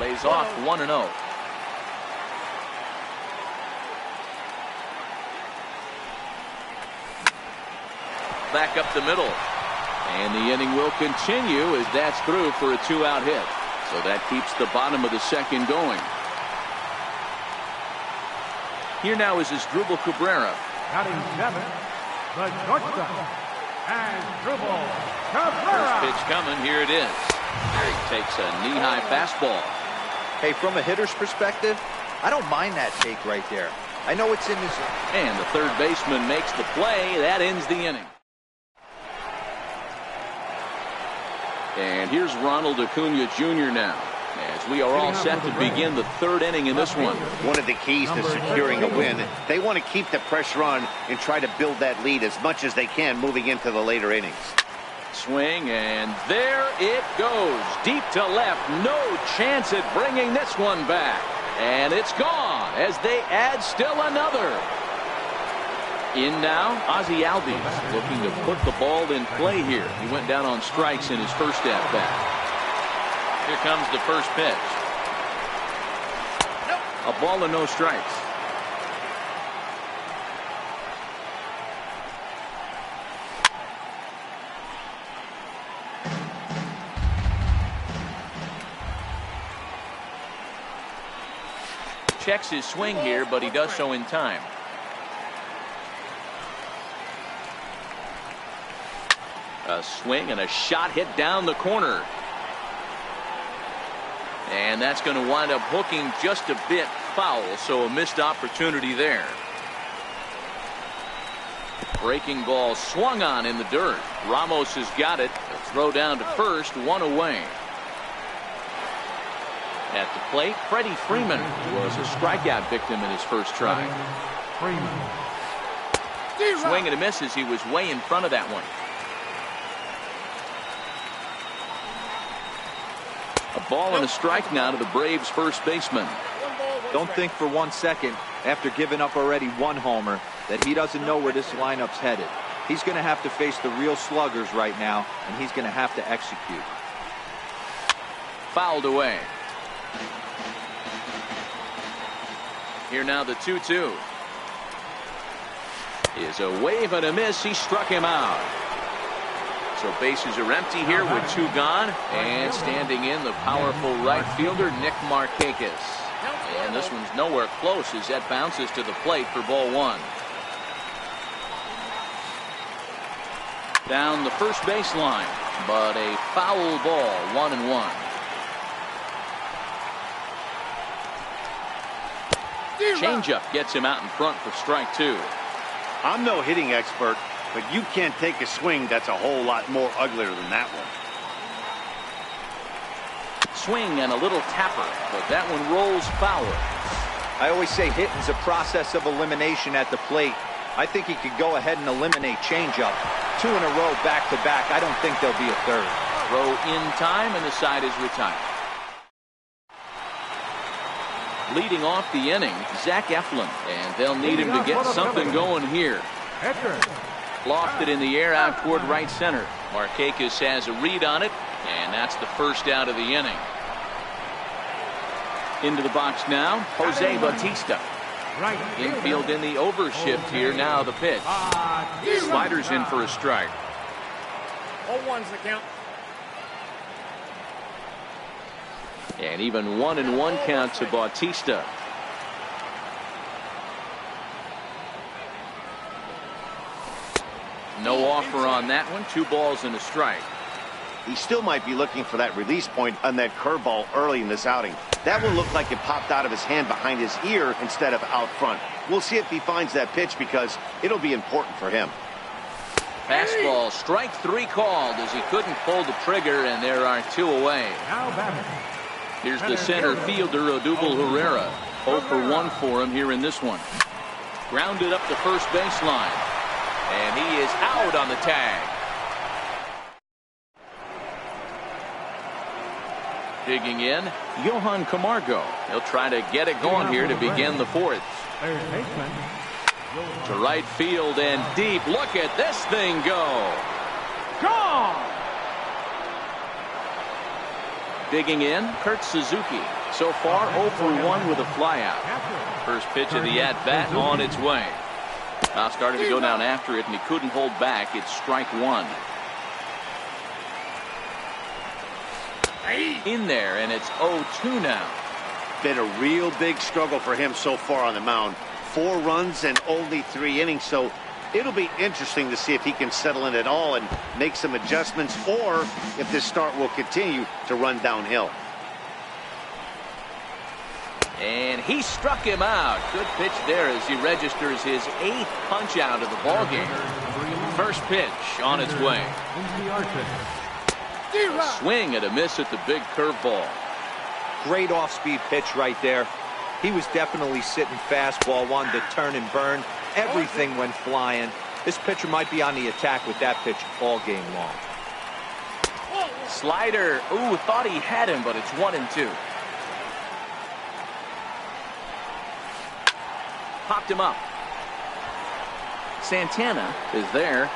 Lays off 1-0. Back up the middle. And the inning will continue as that's through for a 2-out hit. So that keeps the bottom of the second going. Here now is Asdrubal Cabrera. Batting 7, the shortstop, Asdrubal Cabrera. First pitch coming. Here it is. He takes a knee-high fastball. Hey, from a hitter's perspective, I don't mind that take right there. I know it's in his... And the third baseman makes the play. That ends the inning. And here's Ronald Acuna Jr. now, as we are all set to begin the third inning in this one. One of the keys to securing a win, they want to keep the pressure on and try to build that lead as much as they can moving into the later innings. Swing, and there it goes. Deep to left. No chance at bringing this one back. And it's gone as they add still another. In now, Ozzie Albies looking to put the ball in play here. He went down on strikes in his first at-bat. Here comes the first pitch. A ball and no strikes. Checks his swing here, but he does so in time. A swing and a shot hit down the corner. And that's going to wind up hooking just a bit foul, so a missed opportunity there. Breaking ball swung on in the dirt. Ramos has got it. A throw down to first, one away. At the plate, Freddie Freeman was a strikeout victim in his first try. Swing and a miss as he was way in front of that one. A ball and a strike now to the Braves first baseman. Don't think for 1 second, after giving up already one homer, that he doesn't know where this lineup's headed. He's going to have to face the real sluggers right now, and he's going to have to execute. Fouled away. Here now the 2-2. Is a wave and a miss. He struck him out. So bases are empty here with two gone. And standing in, the powerful right fielder, Nick Markakis. And this one's nowhere close as that bounces to the plate for ball one. Down the first baseline, but a foul ball, 1-1. Changeup gets him out in front for strike two. I'm no hitting expert, but you can't take a swing that's a whole lot more uglier than that one. Swing and a little tapper, but that one rolls foul. I always say hitting's a process of elimination at the plate. I think he could go ahead and eliminate changeup. 2 in a row back to back. I don't think there'll be a third. Throw in time, and the side is retired. Leading off the inning, Zach Eflin, and they'll need him to get something going here. Lofted in the air out toward right center. Markakis has a read on it, and that's the first out of the inning. Into the box now, Jose Bautista. Infield in the overshift here. Now the pitch. Sliders in for a strike. 0-1's the count. And even 1-1 count to Bautista. No offer on that one. 2 balls and a strike. He still might be looking for that release point on that curveball early in this outing. That one looked like it popped out of his hand behind his ear instead of out front. We'll see if he finds that pitch because it'll be important for him. Fastball, strike 3 called as he couldn't pull the trigger, and there are 2 away. Here's the center fielder, Odubel Herrera. 0 for 1 for him here in this one. Grounded up the first baseline. And he is out on the tag. Digging in, Johan Camargo. He'll try to get it going here to begin the fourth. To right field and deep. Look at this thing go. Gone! Digging in, Kurt Suzuki. So far, 0 for 1 with a flyout. First pitch of the at-bat on its way. Now started to go down after it, and he couldn't hold back. It's strike one. In there, and it's 0-2 now. Been a real big struggle for him so far on the mound. 4 runs and only 3 innings, so it'll be interesting to see if he can settle in at all and make some adjustments, or if this start will continue to run downhill. And he struck him out. Good pitch there as he registers his 8th punch out of the ball game. First pitch on its way. A swing and a miss at the big curveball. Great off-speed pitch right there. He was definitely sitting fastball, wanted to turn and burn. Everything went flying. This pitcher might be on the attack with that pitch all game long. Slider. Ooh, thought he had him, but it's 1-2. Popped him up. Santana is there.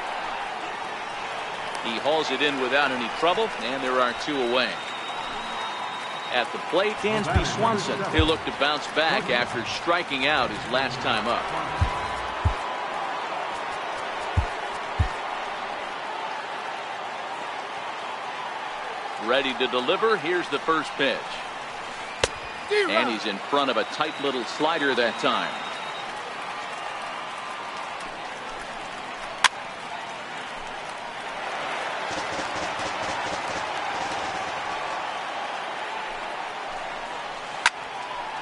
He hauls it in without any trouble, and there are 2 away. At the plate, Dansby Swanson. He'll look to bounce back after striking out his last time up. Ready to deliver. Here's the first pitch. And he's in front of a tight little slider that time.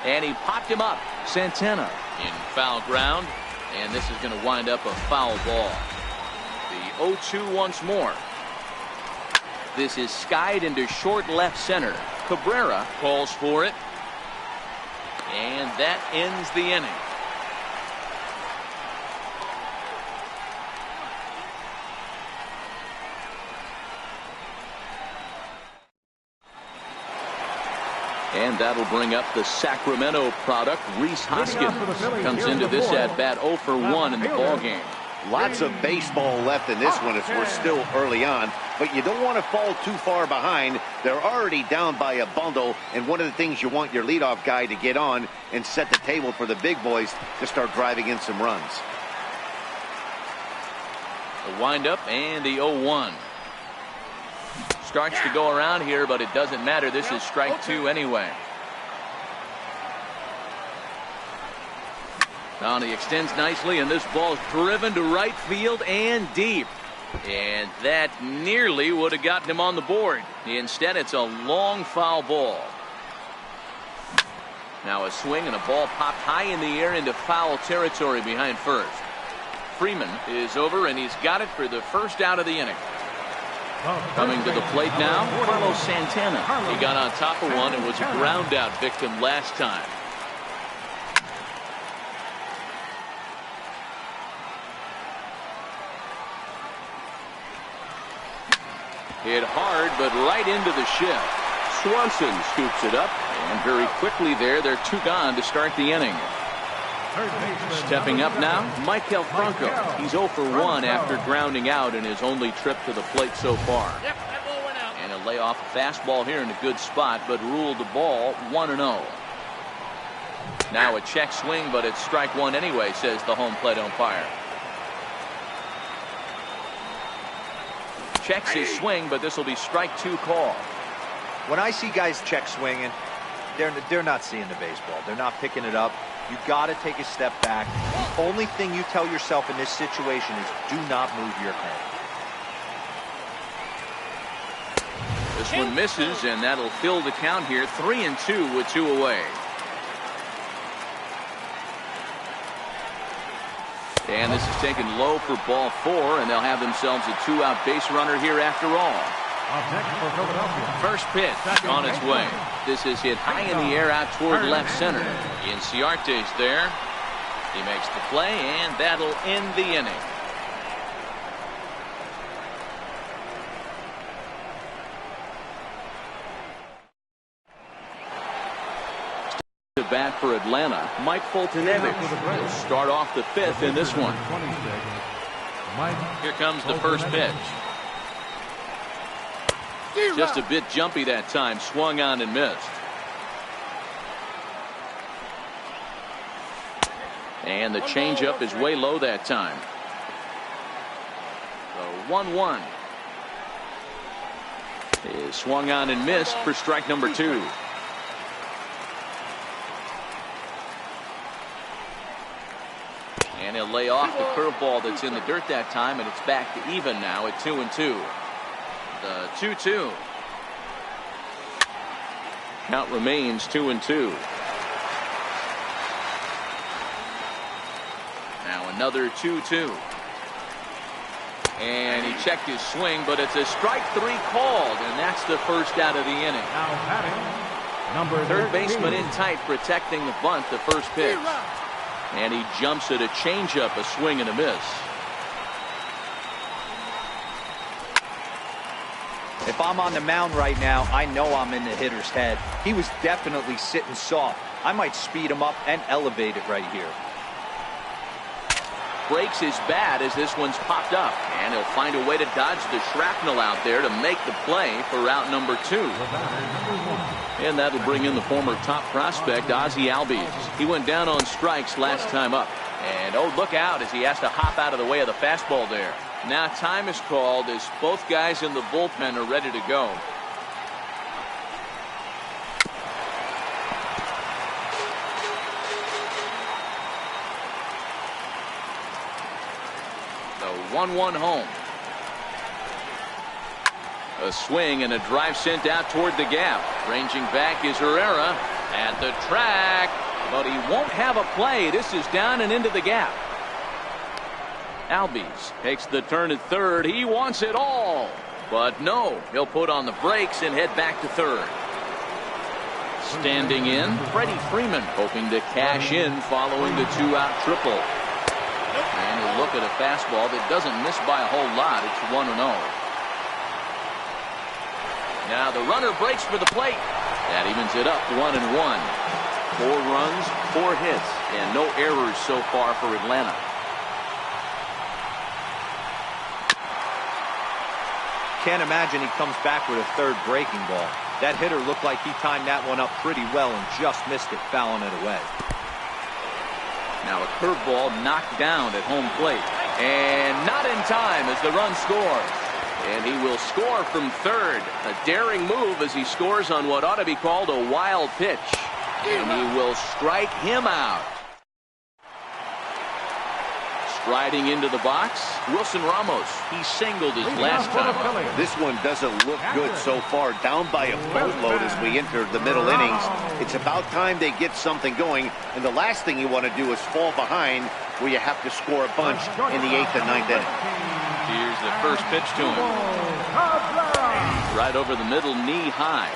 And he popped him up. Santana in foul ground. And this is going to wind up a foul ball. The 0-2 once more. This is skied into short left center. Cabrera calls for it. And that ends the inning. And that'll bring up the Sacramento product. Reese Hoskins comes into this at-bat 0 for 1 in the ballgame. Lots of baseball left in this one as we're still early on, but you don't want to fall too far behind. They're already down by a bundle, and one of the things you want your leadoff guy to get on and set the table for the big boys to start driving in some runs. The windup and the 0-1. Starts to go around here, but it doesn't matter. This is strike 2 anyway. Now he extends nicely, and this ball's driven to right field and deep. And that nearly would have gotten him on the board. Instead, it's a long foul ball. Now a swing and a ball popped high in the air into foul territory behind first. Freeman is over, and he's got it for the first out of the inning. Coming to the plate now, Carlos Santana. He got on top of one and was a ground out victim last time. Hit hard, but right into the shift. Swanson scoops it up, and very quickly there, they're 2 gone to start the inning. Stepping up now, Maikel Franco. He's 0 for 1 after grounding out in his only trip to the plate so far. And he'll lay off a fastball here in a good spot, but ruled the ball 1-0. Now a check swing, but it's strike 1 anyway, says the home plate umpire. Checks his swing, but this will be strike 2 call. When I see guys check swinging, they're not seeing the baseball. They're not picking it up. You got to take a step back. The only thing you tell yourself in this situation is do not move your head. This one misses, and that'll fill the count here. 3-2 with 2 away. And this is taken low for ball 4, and they'll have themselves a 2-out base runner here after all. First pitch on its way. This is hit high in the air out toward left center. Inciarte's there. He makes the play, and that'll end the inning. To bat for Atlanta, Mike Foltynewicz will start off the 5th in this one. Here comes the first pitch. Just a bit jumpy that time, swung on and missed. And the changeup is way low that time. The 1-1 is swung on and missed for strike number 2. And he'll lay off the curveball that's in the dirt that time, and it's back to even now at 2-2. The 2-2. Count remains 2-2. Now another 2-2. And he checked his swing, but it's a strike 3 called, and that's the first out of the inning. Now batting, number Third 13. baseman in tight, protecting the bunt, the first pitch. And he jumps at a changeup, a swing and a miss. If I'm on the mound right now, I know I'm in the hitter's head. He was definitely sitting soft. I might speed him up and elevate it right here. Breaks his bat as this one's popped up, and he'll find a way to dodge the shrapnel out there to make the play for route number 2. And that'll bring in the former top prospect, Ozzie Albies. He went down on strikes last time up. And oh, look out as he has to hop out of the way of the fastball there. Now time is called as both guys in the bullpen are ready to go. The 1-1 home. A swing and a drive sent out toward the gap. Ranging back is Herrera at the track, but he won't have a play. This is down and into the gap. Albies takes the turn at third. He wants it all, but no, he'll put on the brakes and head back to third. Standing in, Freddie Freeman, hoping to cash in following the 2-out triple. And he'll look at a fastball that doesn't miss by a whole lot. It's 1-0. Now the runner breaks for the plate. That evens it up 1-1. 4 runs, 4 hits, and no errors so far for Atlanta. Can't imagine he comes back with a third breaking ball. That hitter looked like he timed that one up pretty well and just missed it, fouling it away. Now a curveball knocked down at home plate. And not in time as the run scores. And he will score from third. A daring move as he scores on what ought to be called a wild pitch. And he will strike him out. Striding into the box, Wilson Ramos. He singled his last time up. This one doesn't look good so far. Down by a boatload as we enter the middle innings. It's about time they get something going. And the last thing you want to do is fall behind where you have to score a bunch in the 8th and 9th inning. Here's the first pitch to him. Right over the middle, knee high.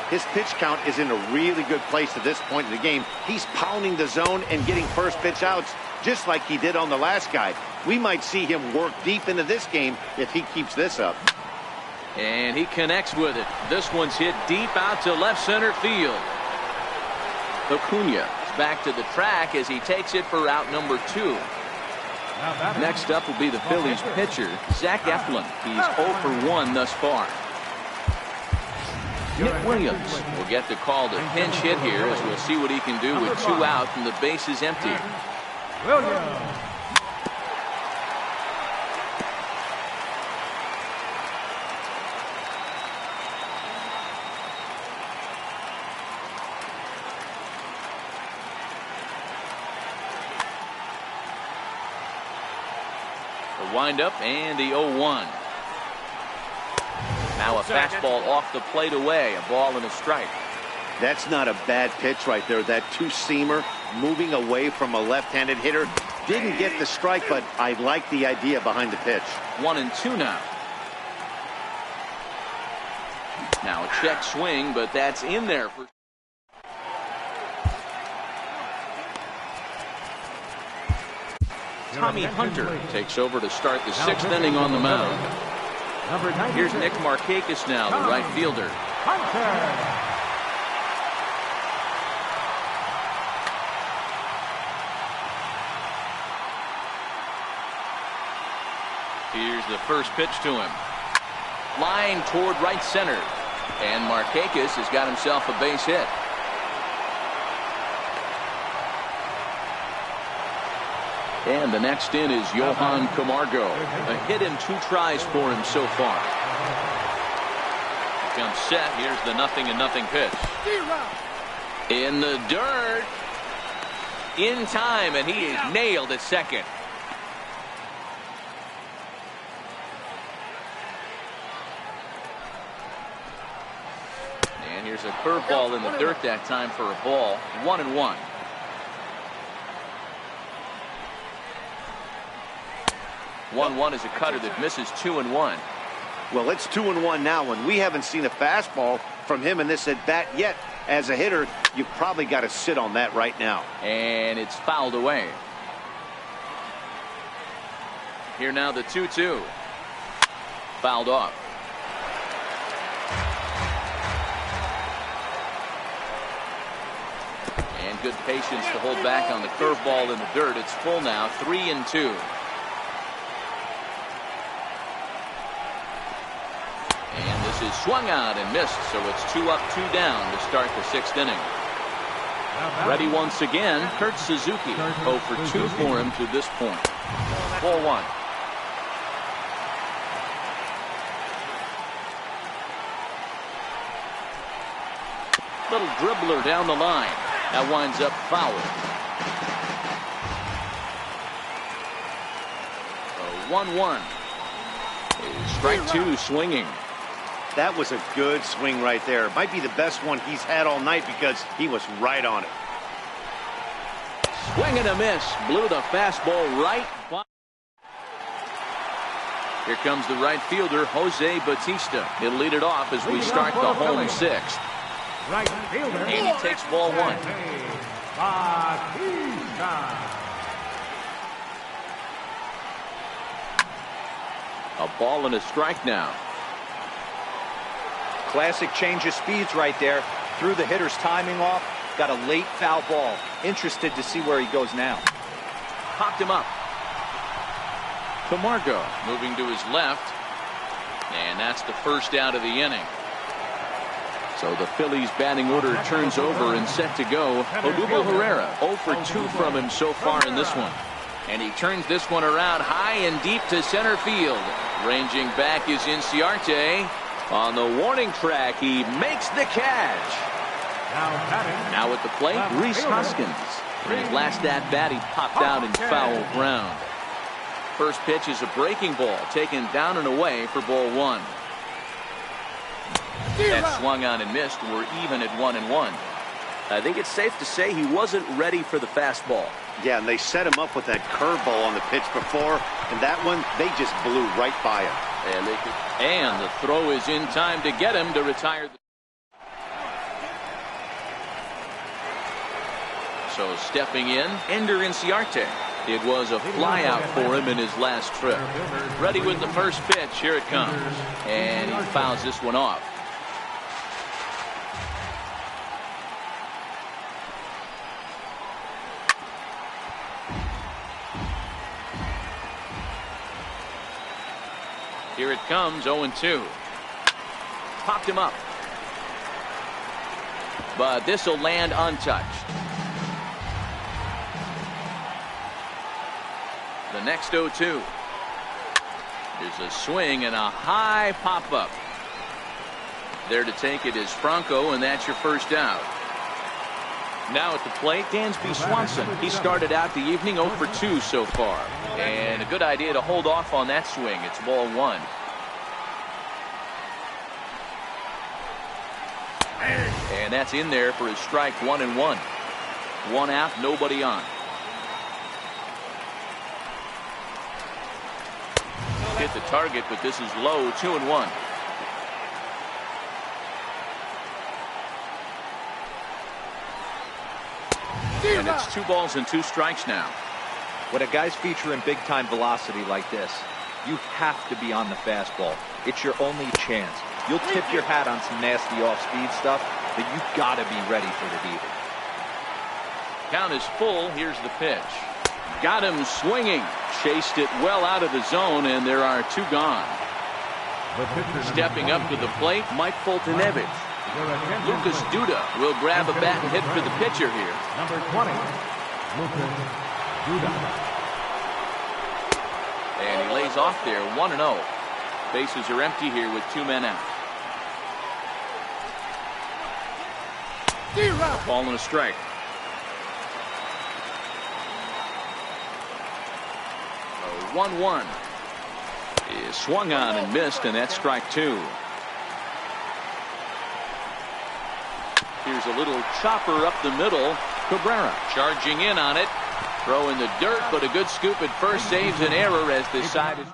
His pitch count is in a really good place at this point in the game. He's pounding the zone and getting first pitch outs just like he did on the last guy. We might see him work deep into this game if he keeps this up. And he connects with it. This one's hit deep out to left center field. Acuna is back to the track as he takes it for route number 2. Next up will be the Phillies pitcher, Zach Eflin. He's 0 for 1 thus far. Nick Williams will get the call to pinch hit here as we'll see what he can do with 2 out and the base is empty. Williams. The windup and the 0-1. Now a fastball off the plate away, a ball and a strike. That's not a bad pitch right there. That 2-seamer moving away from a left-handed hitter. Didn't get the strike, but I like the idea behind the pitch. 1-2 now. Now a check swing, but that's in there for. Tommy Hunter takes over to start the 6th inning on the mound. Here's Nick Markakis now, the right fielder. Hunter. Here's the first pitch to him. Line toward right center. And Markakis has got himself a base hit. And the next in is Johan Camargo. A hit in 2 tries for him so far. Comes set. Here's the 0-0 pitch. In the dirt. In time, and he is nailed at second. And here's a curveball in the dirt that time for a ball. 1-1. One is a cutter that misses 2-1. Well, it's 2-1 now, and we haven't seen a fastball from him in this at bat yet. As a hitter, you probably got to sit on that right now. And it's fouled away. Here now the 2-2. Fouled off. And good patience to hold back on the curveball in the dirt. It's full now, 3-2. And this is swung out and missed, so it's 2 up, 2 down to start the 6th inning. Ready once again, Kurt Suzuki. 0 for 2 for him to this point. 4-1. Little dribbler down the line. That winds up foul. 1-1. Strike 2 swinging. That was a good swing right there. Might be the best one he's had all night because he was right on it. Swing and a miss. Blew the fastball right by. Here comes the right fielder, Jose Bautista. He'll lead it off as we start the home 6th. Right fielder. And he takes ball 1. Bautista. A ball and a strike now. Classic change of speeds right there. Threw the hitter's timing off. Got a late foul ball. Interested to see where he goes now. Popped him up. Camargo moving to his left. And that's the first out of the inning. So the Phillies batting order turns over and set to go. Odubel Herrera 0 for 2 from him so far in this one. And he turns this one around high and deep to center field. Ranging back is Inciarte. On the warning track, he makes the catch. Now at the plate, Rhys Hoskins. In his last at bat, he popped out in foul ground. First pitch is a breaking ball, taken down and away for ball 1. That swung on and missed. We're even at 1-1. I think it's safe to say he wasn't ready for the fastball. Yeah, and they set him up with that curveball on the pitch before, and that one, they just blew right by him. And the throw is in time to get him to retire. So stepping in, Ender Inciarte. It was a flyout for him in his last trip. Ready with the first pitch. Here it comes. And he fouls this one off. Here it comes, 0-2. Popped him up. But this will land untouched. The next 0-2. There's a swing and a high pop-up. There to take it is Franco, and that's your first out. Now at the plate, Dansby Swanson. He started out the evening 0 for 2 so far. And a good idea to hold off on that swing. It's ball 1. And that's in there for his strike 1-1. 1 out, nobody on. Hit the target, but this is low, 2-1. And it's 2 balls and 2 strikes now. When a guy's featuring big-time velocity like this, you have to be on the fastball. It's your only chance. You'll tip your hat on some nasty off-speed stuff, but you got to be ready for the heater. Count is full. Here's the pitch. Got him swinging. Chased it well out of the zone, and there are 2 gone. Stepping up to the plate, Mike Foltynewicz. Lucas Duda will grab a bat and hit for the pitcher here. Number 20, Lucas Duda. 1-0. 1-0 is off there, 1-0. Bases are empty here with 2 men out. Ball and a strike. 1-1 is swung on and missed, and that's strike 2. Here's a little chopper up the middle. Cabrera charging in on it. Throw in the dirt, but a good scoop at first saves an error as the side is.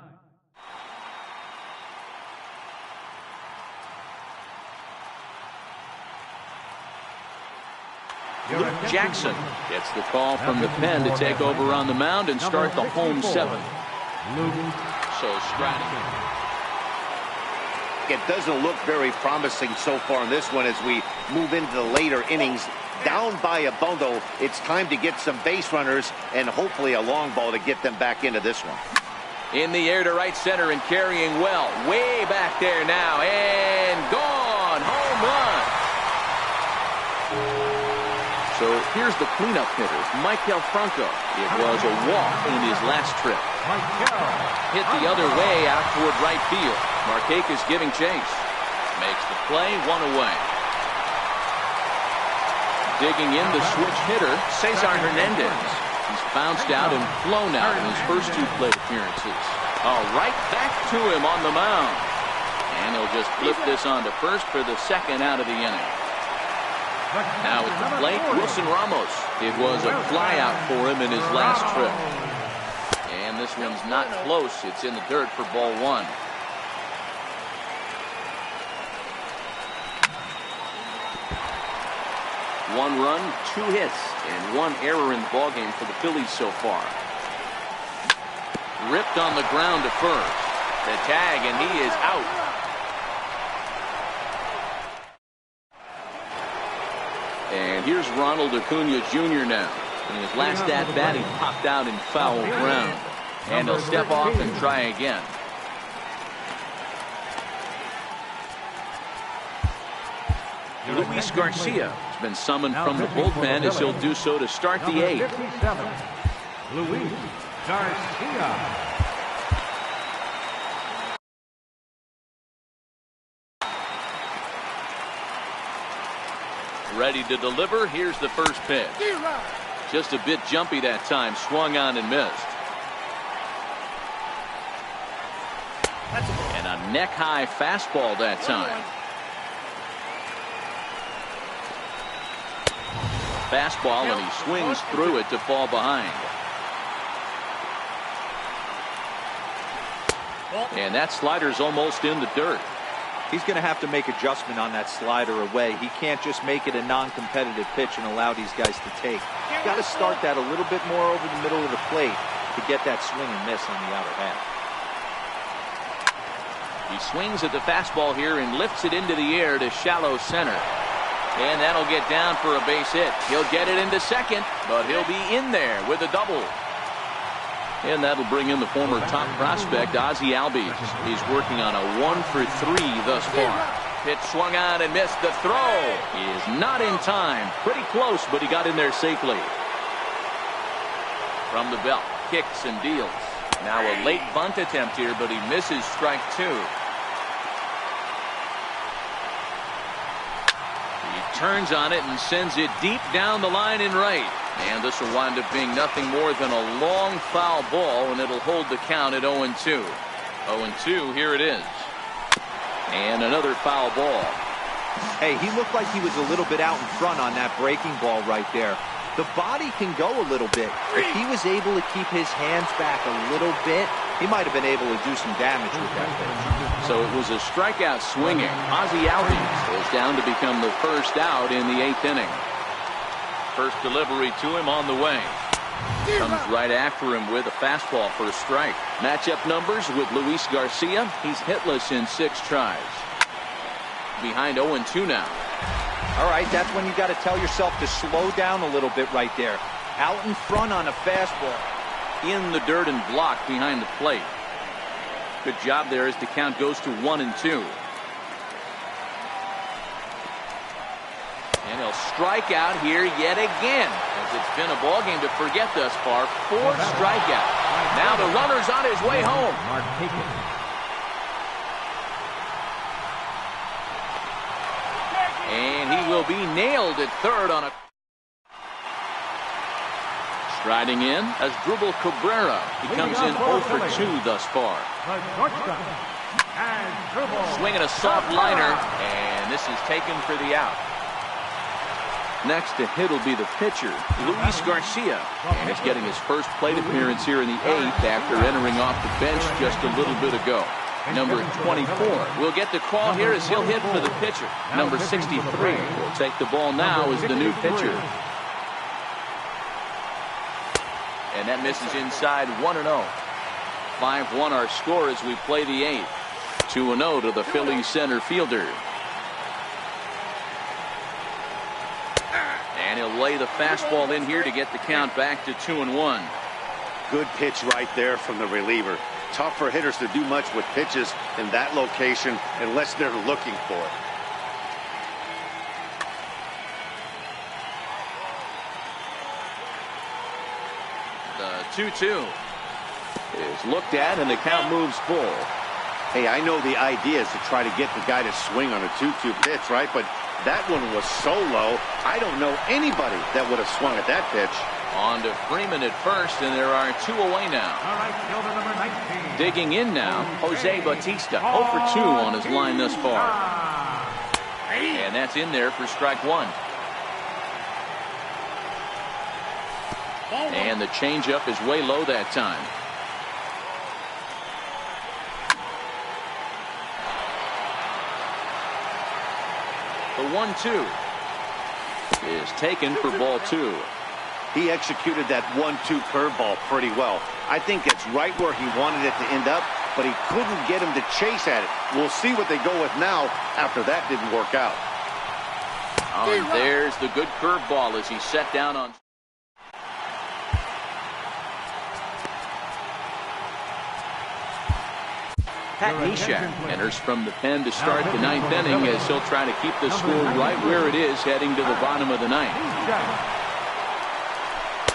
Luke Jackson gets the call from the pen to take over on the mound and start the home 7th. So Stratton. It doesn't look very promising so far in this one as we move into the later innings. Down by a bundle, it's time to get some base runners and hopefully a long ball to get them back into this one. In the air to right center and carrying well. Way back there now and gone. Home run. So here's the cleanup hitter, Michael Franco. It was a walk in his last trip. Hit the other way out toward right field. Markakis giving chase. Makes the play, 1 away. Digging in the switch hitter, Cesar Hernandez. He's bounced out and flown out in his first 2 plate appearances. Right back to him on the mound. And he'll just flip this on to first for the 2nd out of the inning. Now at the plate, Wilson Ramos. It was a flyout for him in his last trip. And this one's not close. It's in the dirt for ball 1. One run, 2 hits, and 1 error in the ballgame for the Phillies so far. Ripped on the ground to first. The tag, and he is out. And here's Ronald Acuna Jr. now. In his last at-bat, he popped out in foul ground. And he'll step off and try again. Luis Garcia has been summoned from the bullpen as he'll do so to start the 8th. Luis Garcia. Ready to deliver. Here's the first pitch. Just a bit jumpy that time. Swung on and missed. And a neck-high fastball that time. Fastball, and he swings through it to fall behind. And that slider's almost in the dirt. He's going to have to make adjustment on that slider away. He can't just make it a non-competitive pitch and allow these guys to take. Got to start that a little bit more over the middle of the plate to get that swing and miss on the outer half. He swings at the fastball here and lifts it into the air to shallow center. And that'll get down for a base hit. He'll get it into second, but he'll be in there with a double. And that'll bring in the former top prospect, Ozzie Albies. He's working on a 1-for-3 thus far. Pitch swung on and missed. The throw is not in time. Pretty close, but he got in there safely. From the belt, kicks and deals. Now a late bunt attempt here, but he misses strike 2. He turns on it and sends it deep down the line in right. And this will wind up being nothing more than a long foul ball, and it'll hold the count at 0-2. 0-2, here it is. And another foul ball. Hey, he looked like he was a little bit out in front on that breaking ball right there. The body can go a little bit. If he was able to keep his hands back a little bit, he might have been able to do some damage with that pitch. So it was a strikeout swinging. Ozzie Albies is down to become the first out in the 8th inning. First delivery to him on the way. Comes right after him with a fastball for a strike. Matchup numbers with Luis Garcia. He's hitless in 6 tries. Behind 0-2 now. All right, that's when you got to tell yourself to slow down a little bit right there. Out in front on a fastball. In the dirt and blocked behind the plate. Good job there as the count goes to 1-2. And he'll strike out here yet again, as it's been a ball game to forget thus far. 4 strikeouts. Now the runner's on his way home. And he will be nailed at third on a... Striding in as Dribble Cabrera. He comes in 0 for 2 thus far. Swinging a soft liner, and this is taken for the out. Next to hit will be the pitcher, Luis Garcia. And he's getting his first plate appearance here in the 8th after entering off the bench just a little bit ago. Number 24 will get the call here as he'll hit for the pitcher. Number 63 will take the ball now as the new pitcher. And that misses inside 1-0. 5-1 our score as we play the 8th. 2-0 to the Phillies center fielder. And he'll lay the fastball in here to get the count back to 2-1. Good pitch right there from the reliever. Tough for hitters to do much with pitches in that location unless they're looking for it. The 2-2 is looked at, and the count moves full. Hey, I know the idea is to try to get the guy to swing on a 2-2 pitch, right? But that one was so low, I don't know anybody that would have swung at that pitch. On to Freeman at first, and there are 2 away now. All right, fielder number 19. Digging in now, Jose Bautista, 0 for 2 on his line thus far. And that's in there for strike 1. And the changeup is way low that time. The 1-2 is taken for ball 2. He executed that 1-2 curveball pretty well. I think it's right where he wanted it to end up, but he couldn't get him to chase at it. We'll see what they go with now after that didn't work out. Oh, and there's the good curveball as he's set down on. Pat Neshek enters from the pen to start the 9th inning as he'll try to keep the score right where it is heading to the bottom of the 9th.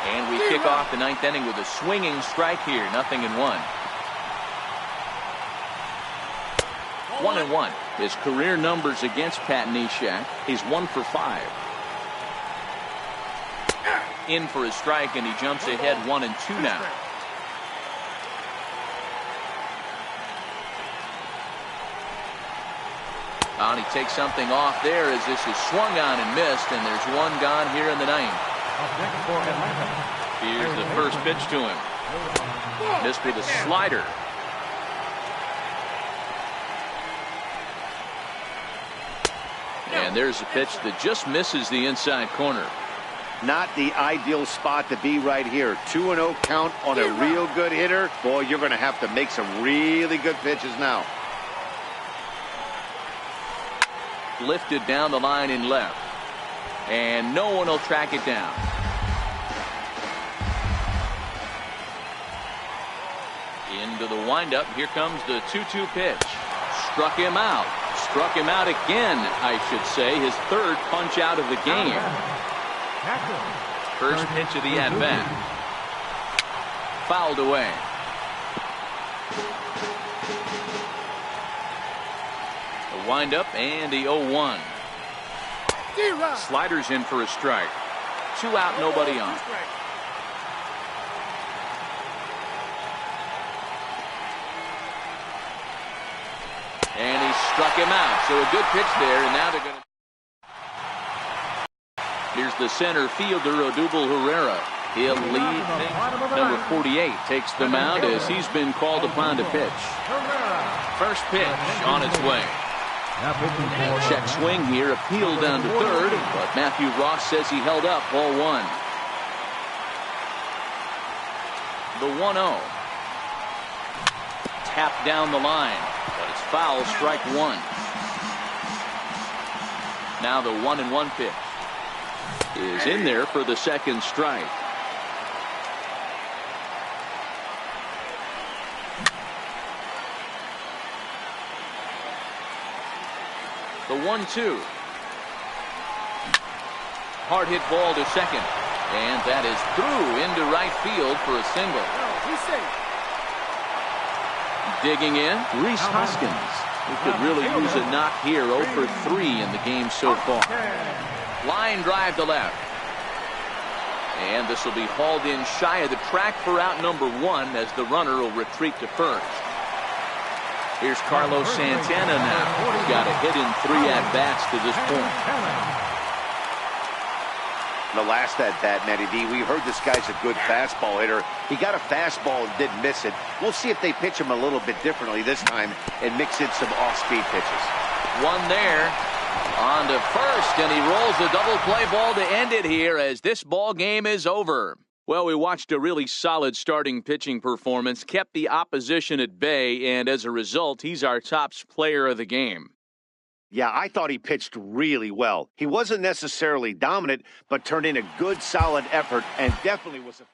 And we kick off the 9th inning with a swinging strike here. 0-1. 1-1. His career numbers against Pat Neshek. He's 1 for 5. In for a strike, and he jumps ahead 1-2 now. And he takes something off there as this is swung on and missed, and there's 1 gone here in the 9th. Here's the first pitch to him. Missed with a slider. And there's a pitch that just misses the inside corner. Not the ideal spot to be right here. 2-0 count on a real good hitter. Boy, you're going to have to make some really good pitches now. Lifted down the line in left. And no one will track it down. Into the windup. Here comes the 2-2 pitch. Struck him out. Struck him out again, I should say. His 3rd punch out of the game. First pitch of the at-bat. Fouled away. The windup and the 0-1. Sliders in for a strike. 2 out, nobody on. And he struck him out. So a good pitch there, and now they're going to... Here's the center fielder, Odubel Herrera. He'll lead things. Number 48 takes the mound as he's been called upon to pitch. First pitch on its way. Check swing here, appealed down to 3rd, but Matthew Ross says he held up ball 1. The 1-0. Tapped down the line, but it's foul, strike 1. Now the 1-1 pitch is in there for the 2nd strike. The 1-2 Hard hit ball to second. And that is through into right field for a single. No, he's safe. Digging in, Reese Hoskins. He could really use a knock here. 0 for 3 in the game so far. Line drive to left. And this will be hauled in shy of the track for out number 1 as the runner will retreat to first. Here's Carlos Santana now. He's got a hit in 3 at-bats to this point. The last at-bat, Matty D, we heard this guy's a good fastball hitter. He got a fastball and didn't miss it. We'll see if they pitch him a little bit differently this time and mix in some off-speed pitches. One there. On to first, and he rolls the double play ball to end it here as this ball game is over. Well, we watched a really solid starting pitching performance, kept the opposition at bay, and as a result, he's our top player of the game. Yeah, I thought he pitched really well. He wasn't necessarily dominant, but turned in a good, solid effort and definitely was a